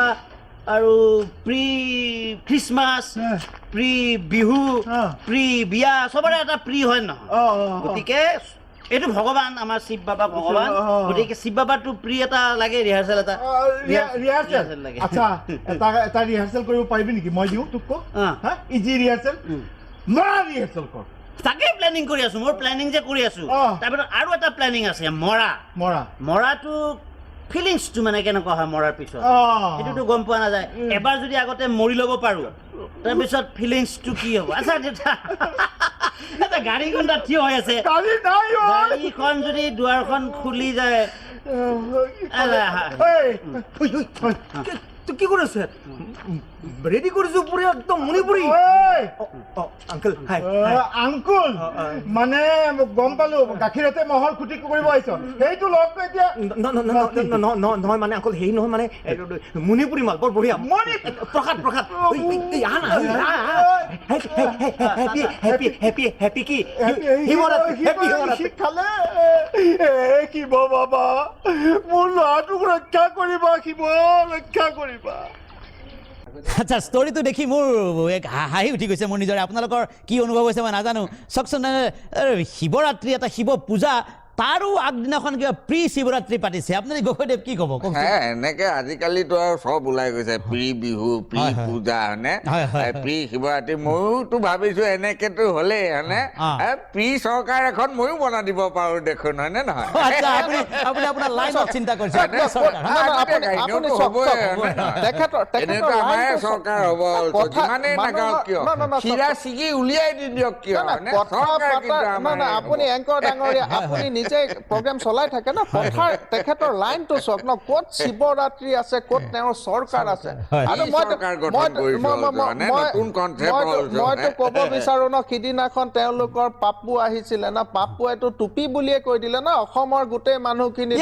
আৰু pre Christmas pre Bihu pre বিয়া চবৰে এটা প্ৰি হয় নহয় গতিকে এইটো ভগৱান আমাৰ শিৱ বাবা ভগৱান গতিকে শিৱ বাবাটো প্ৰি এটা লাগে ৰিহাৰ্চেল এটা ৰিহাৰ্চেল লাগে আচ্ছা এটা ৰিহাৰ্চেল কৰিব পাৰিবি নেকি মই দিওঁ তোক ক ইজি ৰিহাৰ্চেল মৰা ৰিহাৰ্চেল কৰ তাকে প্লেনিং কৰি আছো মোৰ প্লেনিং যে কৰি আছো তাৰপিছত আৰু এটা প্লেনিং আছে মৰাটো ফিলিংছটো মানে কেনেকুৱা হয় মৰাৰ পিছত সেইটোতো গম পোৱা নাযায় এবাৰ যদি আগতে মৰি ল'ব পাৰো তাৰপিছত ফিলিংছটো কি হ'ব আচ্ছা এটা গাড়ীখন তাত থিয় হৈ আছে গাড়ীখন যদি দুৱাৰখন খুলি যায় কি কৰি আছে ৰেডি কৰিছো পুৰি একদম মণিপুৰী আংকুল আংকুল মানে গম পালো গাখীৰতে মহৰ খুটি কৰিব আহিছ সেইটো লগটো এতিয়া নহয় মানে আংকুল হেৰি নহয় মানে মণিপুৰী মাল বৰ বঢ়িয়া প্ৰসাদ হেপী কি খালে শিৱ বাবা মোৰ ল'ৰাটোক ৰক্ষা কৰিবা শিৱ ৰক্ষা কৰিবা আচ্ছা ষ্টৰিটো দেখি মোৰ হাঁহি উঠি গৈছে মোৰ নিজৰে আপোনালোকৰ কি অনুভৱ হৈছে মই নাজানো চাওকচোন শিৱৰাত্ৰি এটা শিৱ পূজা তাৰো আগদিনাখন কিবা প্ৰি শিৱৰাত্ৰি পাতিছে আপুনি গগৈদেৱ কি ক'ব এনেকে আজিকালিতো আৰু চব ওলাই গৈছে প্ৰি বিহু প্ৰি পূজা হয়নে প্ৰি শিৱৰাত্ৰি ময়োতো ভাবিছো এনেকেতো হ'লেই হয়নে প্ৰি চৰকাৰ এখন ময়ো বনাই দিব পাৰো দেখোন হয়নে নহয় আপোনাৰ লাইনত চিন্তা কৰিছে এনেতো আমাৰে চৰকাৰ হ'ব যিমানেই নাগাওক কিয় চিৰা ছিগি উলিয়াই দি দিয়ক কিয় আপুনি এংকৰ ডাঙৰীয়া আপুনি নিজে প্ৰগ্ৰাম চলাই থাকে ন পথাৰ তেখেতৰ লাইনটো চাওক ন ক'ত শিৱৰাত্ৰি আছে ক'ত তেওঁৰ চৰকাৰ আছে আৰু মইতো ক'ব বিচাৰো ন সিদিনাখন তেওঁলোকৰ পাপ্পু আহিছিলে ন পাপ্পুৱেতো টুপি বুলিয়ে কৈ দিলে ন অসমৰ গোটেই মানুহখিনি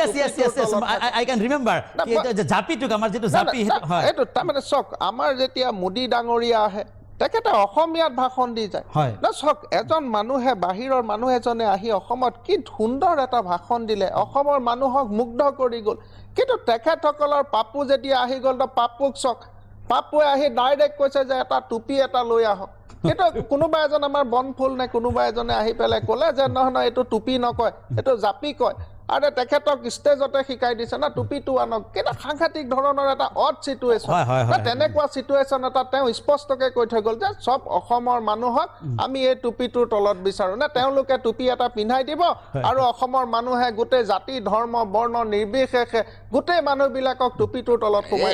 এইটো তাৰমানে চাওক আমাৰ যেতিয়া মোদী ডাঙৰীয়া আহে তেখেতে অসমীয়াত ভাষণ দি যায় না চাওক এজন মানুহে বাহিৰৰ মানুহ এজনে আহি অসমত কি সুন্দৰ এটা ভাষণ দিলে অসমৰ মানুহক মুগ্ধ কৰি গ'ল কিন্তু তেখেতসকলৰ পাপ্পু যেতিয়া আহি গ'ল তো পাপ্পুক চাওক পাপ্পুৱে আহি ডাইৰেক্ট কৈছে যে এটা টুপি এটা লৈ আহক কিন্তু কোনোবা এজন আমাৰ বনফুল নে কোনোবা এজনে আহি পেলাই ক'লে যে নহয় এইটো টুপি নকয় এইটো জাপি কয় আৰু তেখেতক ষ্টেজতে শিকাই দিছে না টুপিটো আনক কিন্তু সাংঘাতিক ধৰণৰ এটা অড চিটুৱেশ্যন তেনেকুৱা চিটুৱেশ্যন এটা তেওঁ স্পষ্টকৈ কৈ থৈ গ'ল যে চব অসমৰ মানুহক আমি এই টুপিটোৰ তলত বিচাৰোঁ নে তেওঁলোকে টুপি এটা পিন্ধাই দিব আৰু অসমৰ মানুহে গোটেই জাতি ধৰ্ম বৰ্ণ নিৰ্বিশেষে গোটেই মানুহবিলাকক টুপিটোৰ তলত সোমাই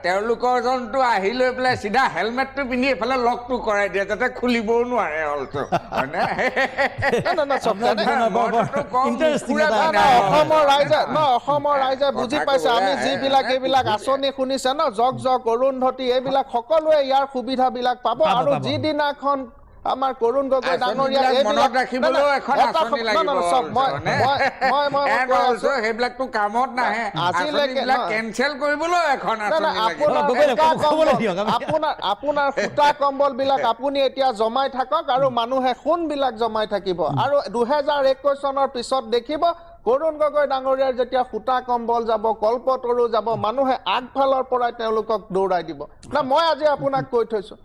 তেওঁলোকৰ জনটো আহি লৈ পেলাই চিধা হেলমেটটো পিন্ধি এইফালে লকটো কৰাই দিয়ে যাতে খুলিবও নোৱাৰে অলটো হয়নে অসমৰ ৰাইজে বুজি পাইছে আমি যিবিলাক এইবিলাক আঁচনি শুনিছে ন জগ অৰুন্ধতী এইবিলাক সকলোৱে ইয়াৰ সুবিধাবিলাক পাব আৰু যিদিনাখন আমাৰ কৰুণ গগৈ ডাঙৰীয়া মনত ৰাখিবলৈও এখন আঁচনি লাগিব সেইবিলাকতো কামত নাহে আজিলৈকে কেনচেল কৰিবলৈও এখন আঁচনি লাগিব আপোনাৰ সূতা কম্বল বিলাক আপুনি এতিয়া জমাই থাকক আৰু মানুহে সোণবিলাক জমাই থাকিব আৰু 2021 চনৰ পিছত দেখিব কৰুণ গগৈ ডাঙৰীয়াৰ যেতিয়া সূতা কম্বল যাব কল্পতৰু যাব মানুহে আগফালৰ পৰাই তেওঁলোকক দৌৰাই দিব না মই আজি আপোনাক কৈ থৈছো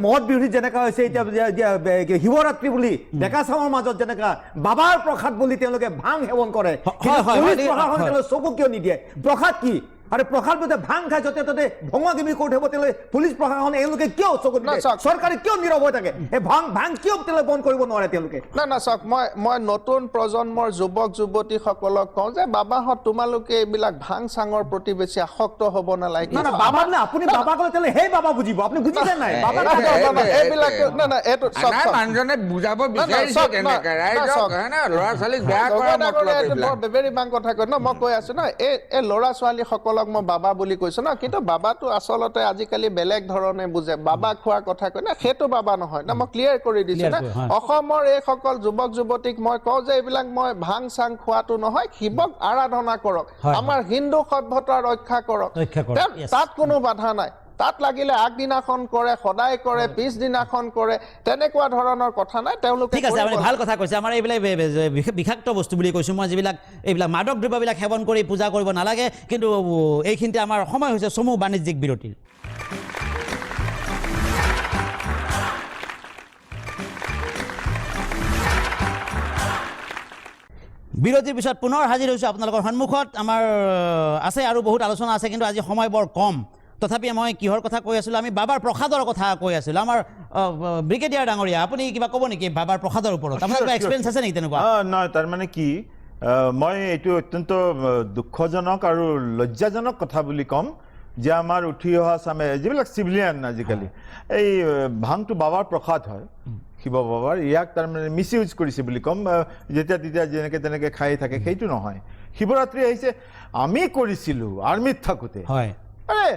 মদ বিৰোধী যেনেকা হৈছে এতিয়া শিৱৰাত্ৰি বুলি ডেকা চামৰ মাজত যেনেকা বাবাৰ প্ৰসাদ বুলি তেওঁলোকে ভাং সেৱন কৰে চকু কিয় নিদিয়ে প্ৰসাদ কি আৰু প্ৰসাদতে ভাং খাই য'তে ত'তে ভঙা কিমি কৰি থাকিব তেলে পুলিচ প্ৰশাসনে এওঁলোকে কিয় চকু দিয়ে চৰকাৰে কিয় নীৰৱ হৈ থাকে এই ভাং কিয় তেলে বন্ধ কৰিব নোৱাৰে তেওঁলোকে না চাওক মই নতুন প্ৰজন্মৰ যুৱক যুৱতীসকলক কওঁ যে বাবাহঁত তোমালোকে এইবিলাক ভাং চাঙৰ প্ৰতি বেছি আসক্ত হ'ব নালাগে না বাবা নে আপুনি বাবা ক'লে তেলে সেই বাবা বুজিব আপুনি বুজিছে নাই বাবা এইবিলাক না এইটো মানুহজনে বুজাব বিচাৰিছে কেনেকে ৰাইজক হয়নে ল'ৰা ছোৱালীক বেয়া কৰা মতলব ভেৰি বাং কথা কয় ন মই কৈ আছো ন এই ল'ৰা ছোৱালীসকলক মই বাবা বুলি কৈছো ন কিন্তু বাবাটো আচলতে আজিকালি বেলেগ ধৰণে বুজে বাবা খোৱাৰ কথা কয় না সেইটো বাবা নহয় না মই ক্লিয়াৰ কৰি দিছো না অসমৰ এইসকল যুৱক যুৱতীক মই কওঁ যে এইবিলাক মই ভাং চাং খোৱাটো নহয় শিৱক আৰাধনা কৰক আমাৰ হিন্দু সভ্যতা ৰক্ষা কৰক তাত কোনো বাধা নাই তাত লাগিলে আগদিনাখন কৰে সদায় কৰে পিছদিনাখন কৰে তেনেকুৱা ধৰণৰ কথা নাই তেওঁলোকে ঠিক আছে আপুনি ভাল কথা কৈছে আমাৰ এইবিলাক বিষাক্ত বস্তু বুলি কৈছোঁ মই যিবিলাক এইবিলাক মাদক দ্ৰব্যবিলাক সেৱন কৰি পূজা কৰিব নালাগে কিন্তু এইখিনিতে আমাৰ সময় হৈছে চমু বাণিজ্যিক বিৰতিৰ বিৰতিৰ পিছত পুনৰ হাজিৰ হৈছোঁ আপোনালোকৰ সন্মুখত আমাৰ আছে আৰু বহুত আলোচনা আছে কিন্তু আজি সময় বৰ কম তথাপি মই কিহৰ কথা কৈ আছিলোঁ আমি বাবাৰ প্ৰসাদৰ কথা কৈ আছিলোঁ আমাৰ ব্ৰিগেডিয়াৰ ডাঙৰীয়া আপুনি কিবা ক'ব নেকি বাবাৰ প্ৰসাদৰ ওপৰত আপোনাৰ কিবা এক্সপিৰিয়েঞ্চ আছে নেকি তেনেকুৱা নহয় তাৰমানে কি মই এইটো অত্যন্ত দুঃখজনক আৰু লজ্জাজনক কথা বুলি ক'ম যে আমাৰ উঠি অহা চামে যিবিলাক চিভিলিয়ান আজিকালি এই ভাংটো বাবাৰ প্ৰসাদ হয় শিৱ বাবাৰ ইয়াক তাৰমানে মিছ ইউজ কৰিছে বুলি ক'ম যেতিয়া তেতিয়া যেনেকৈ তেনেকৈ খাই থাকে সেইটো নহয় শিৱৰাত্ৰি আহিছে আমি কৰিছিলোঁ আৰ্মিত থাকোঁতে হয় আৰে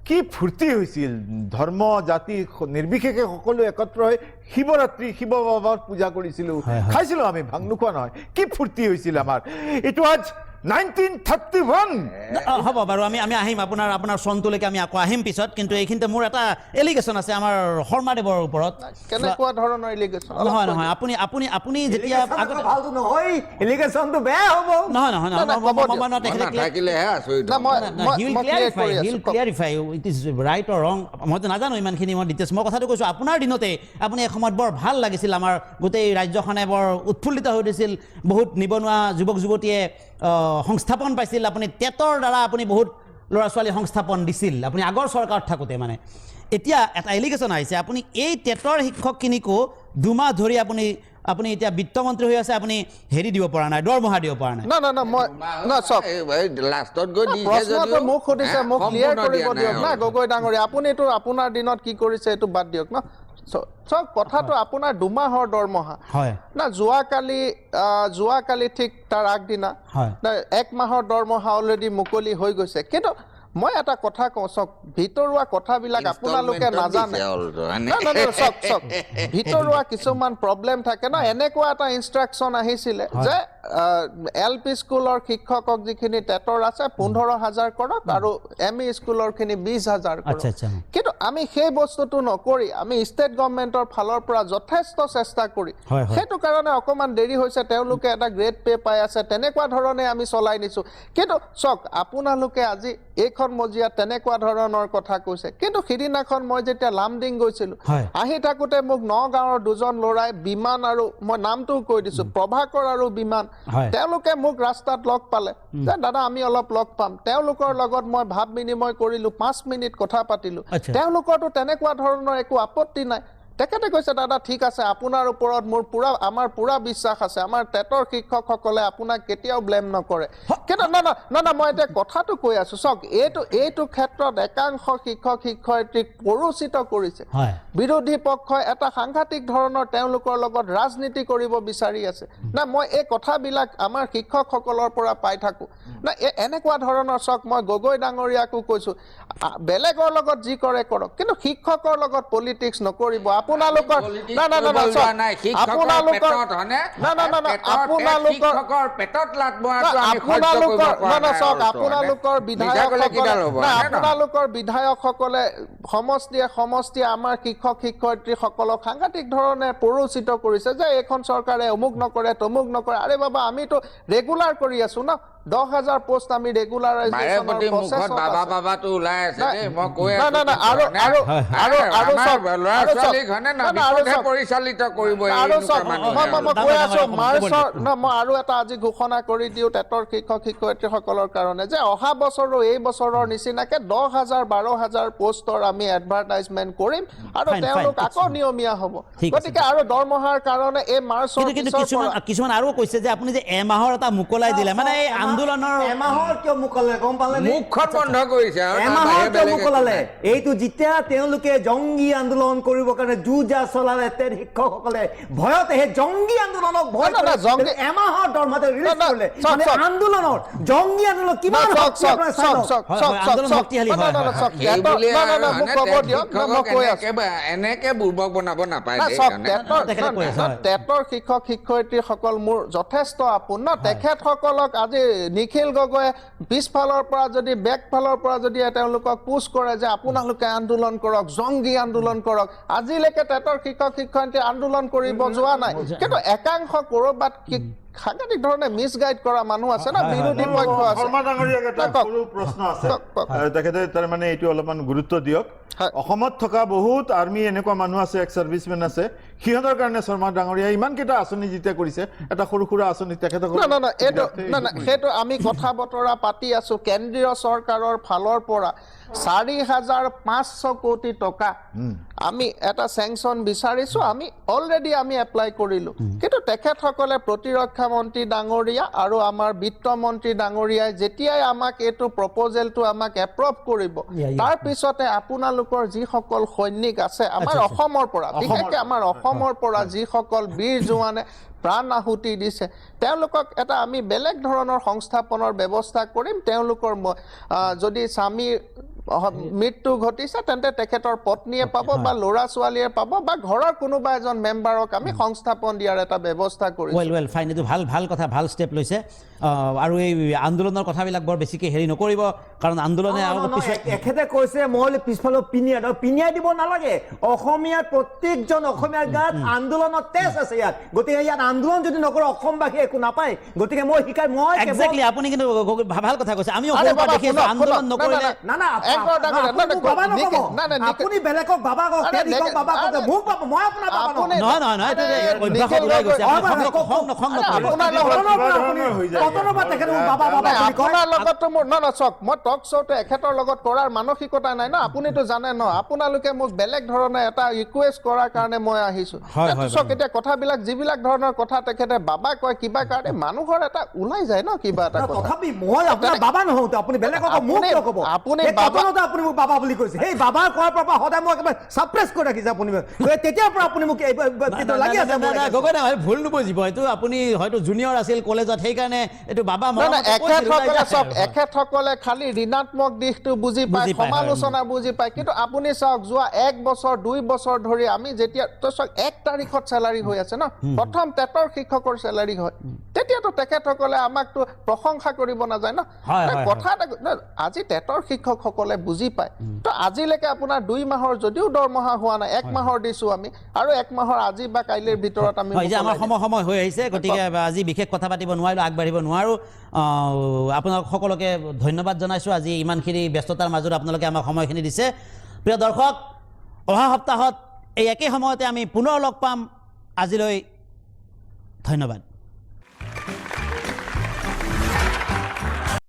কি ফূৰ্তি হৈছিল ধৰ্ম জাতি নিৰ্বিশেষে সকলো একত্ৰ হৈ শিৱৰাত্ৰি শিৱ বাবাৰ পূজা কৰিছিলোঁ খাইছিলোঁ আমি ভাং নোখোৱা নহয় কি ফূৰ্তি হৈছিল আমাৰ ইট ৱাজ 1931 হ'ব বাৰু আমি আহিম আপোনাৰ চনটোলৈকে আমি আকৌ আহিম পিছত কিন্তু এইখিনিতে মোৰ এটা এলিগেশ্যন আছে আমাৰ শৰ্মাদেৱৰ ওপৰত কেনেকুৱা ধৰণৰ এলিগেশ্যন নহয় আপুনি যেতিয়া ভালটো নহয় এলিগেশ্যনটো বেয়া হ'ব ক্লিয়াৰিফাই ইট ইজ ৰাইট অৰ ৰং মইতো নাজানো ইমানখিনি মই ডিটেইলছ মই কথাটো কৈছোঁ আপোনাৰ দিনতে আপুনি এসময়ত বৰ ভাল লাগিছিল আমাৰ গোটেই ৰাজ্যখনে বৰ উৎফুল্লিত হৈ উঠিছিল বহুত নিবনুৱা যুৱক যুৱতীয়ে সংস্থাপন পাইছিল আপুনি টেটৰ দ্বাৰা আপুনি বহুত ল'ৰা ছোৱালী সংস্থাপন দিছিল আপুনি আগৰ চৰকাৰত থাকোঁতে মানে এতিয়া এটা এলিগেশ্যন আহিছে আপুনি এই টেটৰ শিক্ষকখিনিকো 2 মাহ ধৰি আপুনি এতিয়া বিত্তমন্ত্ৰী হৈ আছে আপুনি হেৰি দিব পৰা নাই দৰমহা দিব পৰা নাই না মই না চক লাষ্টত গৈ দিছে প্ৰশ্নটো মোক সুধিছে মোক ক্লিয়াৰ কৰিব দিয়ক না গগৈ ডাঙৰীয়া আপুনিতো আপোনাৰ দিনত কি কৰিছে এইটো বাদ দিয়ক ন চক কথাটো আপোনাৰ 2 মাহৰ দৰমহা না যোৱাকালি ঠিক তাৰ আগদিনা 1 মাহৰ দৰমহা অলৰেডি মুকলি হৈ গৈছে কিন্তু মই এটা কথা কওঁ চক ভিতৰুৱা কথাবিলাক আপোনালোকে নাজানে চক ভিতৰুৱা কিছুমান প্ৰব্লেম থাকে ন এনেকুৱা এটা ইনষ্ট্ৰাকশ্যন আহিছিলে যে LP স্কুলৰ শিক্ষকক যিখিনি টেটৰ আছে 15,000 কৰক আৰু ME স্কুলৰখিনি 20,000 কৰক কিন্তু আমি সেই বস্তুটো নকৰি আমি ষ্টেট গভৰ্ণমেণ্টৰ ফালৰ পৰা যথেষ্ট চেষ্টা কৰি সেইটো কাৰণে অকণমান দেৰি হৈছে তেওঁলোকে এটা গ্ৰেড পে পাই আছে তেনেকুৱা ধৰণে আমি চলাই নিছোঁ কিন্তু চক আপোনালোকে আজি এইখন মজিয়া তেনেকুৱা ধৰণৰ কথা কৈছে কিন্তু সিদিনাখন মই যেতিয়া লামডিং গৈছিলোঁ আহি থাকোঁতে মোক নগাঁৱৰ 2জন ল'ৰাই বিমান আৰু মই নামটোও কৈ দিছোঁ প্ৰভাকৰ আৰু বিমান তেওঁলোকে মোক ৰাস্তাত লগ পালে যে দাদা আমি অলপ লগ পাম তেওঁলোকৰ লগত মই ভাৱ বিনিময় কৰিলোঁ 5 মিনিট কথা পাতিলোঁ তেওঁলোকৰতো তেনেকুৱা ধৰণৰ একো আপত্তি নাই তেখেতে কৈছে দাদা ঠিক আছে আপোনাৰ ওপৰত আমাৰ পুৰা বিশ্বাস আছে আমাৰ টেটৰ শিক্ষকসকলে আপোনাক কেতিয়াও ব্লেম নকৰে কিন্তু না মই এতিয়া কথাটো কৈ আছোঁ চাওক এইটো ক্ষেত্ৰত একাংশ শিক্ষক শিক্ষয়িত্ৰীক প্ৰৰোচিত কৰিছে বিৰোধী পক্ষই এটা সাংঘাতিক ধৰণৰ তেওঁলোকৰ লগত ৰাজনীতি কৰিব বিচাৰি আছে না মই এই কথাবিলাক আমাৰ শিক্ষকসকলৰ পৰা পাই থাকোঁ না এনেকুৱা ধৰণৰ চাওক মই গগৈ ডাঙৰীয়াকো কৈছোঁ বেলেগৰ লগত যি কৰে কৰক কিন্তু শিক্ষকৰ লগত পলিটিক্স নকৰিব আপোনালোকৰ বিধায়কসকলে সমষ্টিয়ে আমাৰ শিক্ষক শিক্ষয়িত্ৰীসকলক সাংঘাতিক ধৰণে প্ৰৰোচিত কৰিছে যে এইখন চৰকাৰে অমুক নকৰে তমুক নকৰে আৰে বাবা আমিতো ৰেগুলাৰ কৰি আছো ন 10,000 পোষ্ট আমি ৰেগুলাৰাইজেশ্যনৰ প্ৰচেছত হয়নে না, নহয় আৰু বিপথে চাওক, পৰিচালিত কৰিব আৰু এনেকুৱা চাওক, মানুহে। মই কৈ আছো মাৰ্চৰ মই আৰু এটা আজি ঘোষণা কৰি দিওঁ টেটৰ শিক্ষক শিক্ষয়িত্ৰীসকলৰ কাৰণে যে অহা বছৰো এই বছৰৰ নিচিনাকে 10,000 12,000 পোষ্টৰ আমি এডভাৰটাইজমেণ্ট কৰিম আৰু Fine, তেওঁলোক fine, আকৌ নিয়মীয়া হ'ব ঠিক আছে। গতিকে আৰু দৰমহাৰ কাৰণে এই মাৰ্চৰ কিন্তু পিছৰ পৰা কিছুমান আৰু কৈছে যে আপুনি যে এমাহৰ এটা মোকলাই দিলে মানে এই আন্দোলনৰ এমাহৰ কিয় মোকলালে গম পালে নে? মুখখন বন্ধ কৰিছে আৰু তাৰ এমাহৰ বাহিৰে কিয় বেলেগ একো মোকলালে? নাই। এইটো যেতিয়া তেওঁলোকে জংগী আন্দোলন কৰিবৰ কাৰণে যুঁজা চলালে টেট শিক্ষকসকলে ভয়তে সেই জংগী আন্দোলনক ভয় না, না, কৰে। জংগী- এমাহৰ দৰমহাতে ৰিলিজ না, কৰিলে চাওক, মানে চাওক। আন্দোলনৰ জংগী আন্দোলন কিমান শক্তি আপোনালোকে চাই লওক। আন্দোলন শক্তিশালী হয়, হয়, হয়। সেইবুলি আৰু মোক হয়নে ক'ব টেট দিয়ক মই শিক্ষকক কৈ আছো এনেকে বুৰ্বক বনাব নাপায় না, দেই চাওক, হয়নে? তেখেতে কৈ আছে, হয়। টেটৰ শিক্ষক শিক্ষয়িত্ৰীসকল মোৰ যথেষ্ট আপোন ন তেখেতসকলক আজি নিখিল গগৈয়ে পিছফালৰ পৰা যদি বেকফালৰ পৰা যদি তেওঁলোকক পুছ কৰে যে আপোনালোকে আন্দোলন কৰক জংগী আন্দোলন কৰক আজিলৈকে টেটৰ শিক্ষক শিক্ষয়িত্ৰী আন্দোলন কৰিব যোৱা নাই কিন্তু একাংশ ক'ৰবাত সাংঘাতিক ধৰণে মিছগাইড কৰা মানুহ আছে ন বিৰোধী পক্ষ আছে শৰ্মা ডাঙৰীয়াক এটা কওক। সৰু প্ৰশ্ন আছে কওক, কওক। তেখেতে তাৰমানে এইটো অলপমান গুৰুত্ব দিয়ক হয়। অসমত থকা বহুত আৰ্মি এনেকুৱা মানুহ আছে এক্স চাৰ্ভিচমেন আছে সিহঁতৰ কাৰণে শৰ্মা ডাঙৰীয়াই ইমানকেইটা আঁচনি যেতিয়া কৰিছে এটা সৰু সুৰা আঁচনি তেখেতসকল সেইটো আমি কথা বতৰা পাতি আছো কেন্দ্ৰীয় চৰকাৰৰ ফালৰ পৰা 4,500 কোটি টকা আমি এটা চেংচন বিচাৰিছো আমি অলৰেডি আমি এপ্লাই কৰিলো কিন্তু তেখেতসকলে প্ৰতিৰক্ষা মন্ত্ৰী ডাঙৰীয়া আৰু আমাৰ বিত্ত মন্ত্ৰী ডাঙৰীয়াই যেতিয়াই আমাক এইটো প্ৰপ'জেলটো আমাক এপ্ৰুভ কৰিব তাৰ পিছতে আপোনালোকৰ যিসকল সৈনিক আছে আমাৰ অসমৰ পৰা বিশেষকৈ আমাৰ অসমৰ পৰা যিসকল বীৰ জোৱানে প্ৰাণ আহুতি দিছে তেওঁলোকক এটা আমি বেলেগ ধৰণৰ সংস্থাপনৰ ব্যৱস্থা কৰিম তেওঁলোকৰ যদি স্বামীৰ মৃত্যু ঘটিছে তেন্তে তেখেতৰ পত্নীয়ে পাব বা ল'ৰা ছোৱালীয়ে পাব বা ঘৰৰ কোনোবা এজন মেম্বাৰক আমি সংস্থাপন দিয়াৰ এটা ব্যৱস্থা কৰিম ৱেল ফাইন এইটো ভাল কথা ভাল ষ্টেপ লৈছে আৰু এই আন্দোলনৰ কথাবিলাক বৰ বেছিকৈ হেৰি নকৰিব কাৰণ আন্দোলনে আৰু পিছত এখেতে কৈছে মই পিছফালে পিনিয়াই দিব নালাগে অসমীয়াৰ প্ৰত্যেকজন অসমীয়াৰ গাত আন্দোলনৰ তেজ আছে ইয়াত গতিকে ইয়াত আন্দোলন যদি নকৰে অসমবাসী একো নাপায় গতিকে মই শিকাই মই একজেক্টলি আপুনি কিন্তু ভাল কথা কৈছে আমিও দেখি আছো আন্দোলন নকৰিলে না আপুনি বেলেগক বাবা কওক তেখেতক বাবা কওক মোক পাব মই আপোনাৰ বাবা নহয় নহয় এইটো অভ্যাসত ওলাই গৈছে আপোনাৰ লগততো মোৰ চাওক মই টক শ্ব'টো এখেতৰ লগত কৰাৰ মানসিকতা নাই ন আপুনিতো জানে ন আপোনালোকে মোক বেলেগ ধৰণে এটা ৰিকুৱেষ্ট কৰাৰ কাৰণে মই আহিছো চাওক এতিয়া কথাবিলাক যিবিলাক ধৰণৰ কথা তেখেতে বাবা কয় কিবা কাৰণে মানুহৰ এটা ওলাই যায় ন কিবা এটা কথা তথাপি মই আপোনাৰ বাবা নহওঁ আপুনি বেলেগক মোক ক'ব আপুনি আপুনি মোক বাবা বুলি কৈছে সেই বাবা কোৱাৰ পৰা সদায় মই একেবাৰে ছাপ্ৰেছ কৰি ৰাখিছে আপুনি তেতিয়াৰ পৰা আপুনি মোক লাগি আছে গগৈ না ভুল নুবুজিব এইটো আপুনি হয়তো জুনিয়ৰ আছিল কলেজত সেইকাৰণে এইটো বাবা এখেতসকলে খালি ঋণাত্মক দিশটো বুজি পায় সমালোচনা বুজি পায় কিন্তু আপুনি চাওক যোৱা 1 বছৰ 2 বছৰ ধৰি আমি যেতিয়া 1 তাৰিখত চেলাৰী হৈ আছে ন প্ৰথম টেটৰ শিক্ষকৰ চেলাৰী হয় তেতিয়াতো তেখেতসকলে আমাকতো প্ৰশংসা কৰিব নাযায় ন কথা আজি টেটৰ শিক্ষকসকলে বুজি পায় তো আজিলৈকে আপোনাৰ 2 মাহৰ যদিও দৰমহা হোৱা নাই 1 মাহৰ দিছো আমি আৰু 1 মাহৰ আজি বা কাইলৈৰ ভিতৰত আমি আমাৰ সময় হৈ আহিছে গতিকে আজি বিশেষ কথা পাতিব নোৱাৰিলোঁ আগবাঢ়িব নোৱাৰোঁ আপোনালোক সকলোকে ধন্যবাদ জনাইছোঁ আজি ইমানখিনি ব্যস্ততাৰ মাজত আপোনালোকে আমাক সময়খিনি দিছে প্ৰিয় দৰ্শক অহা সপ্তাহত এই একে সময়তে আমি পুনৰ লগ পাম আজিলৈ ধন্যবাদ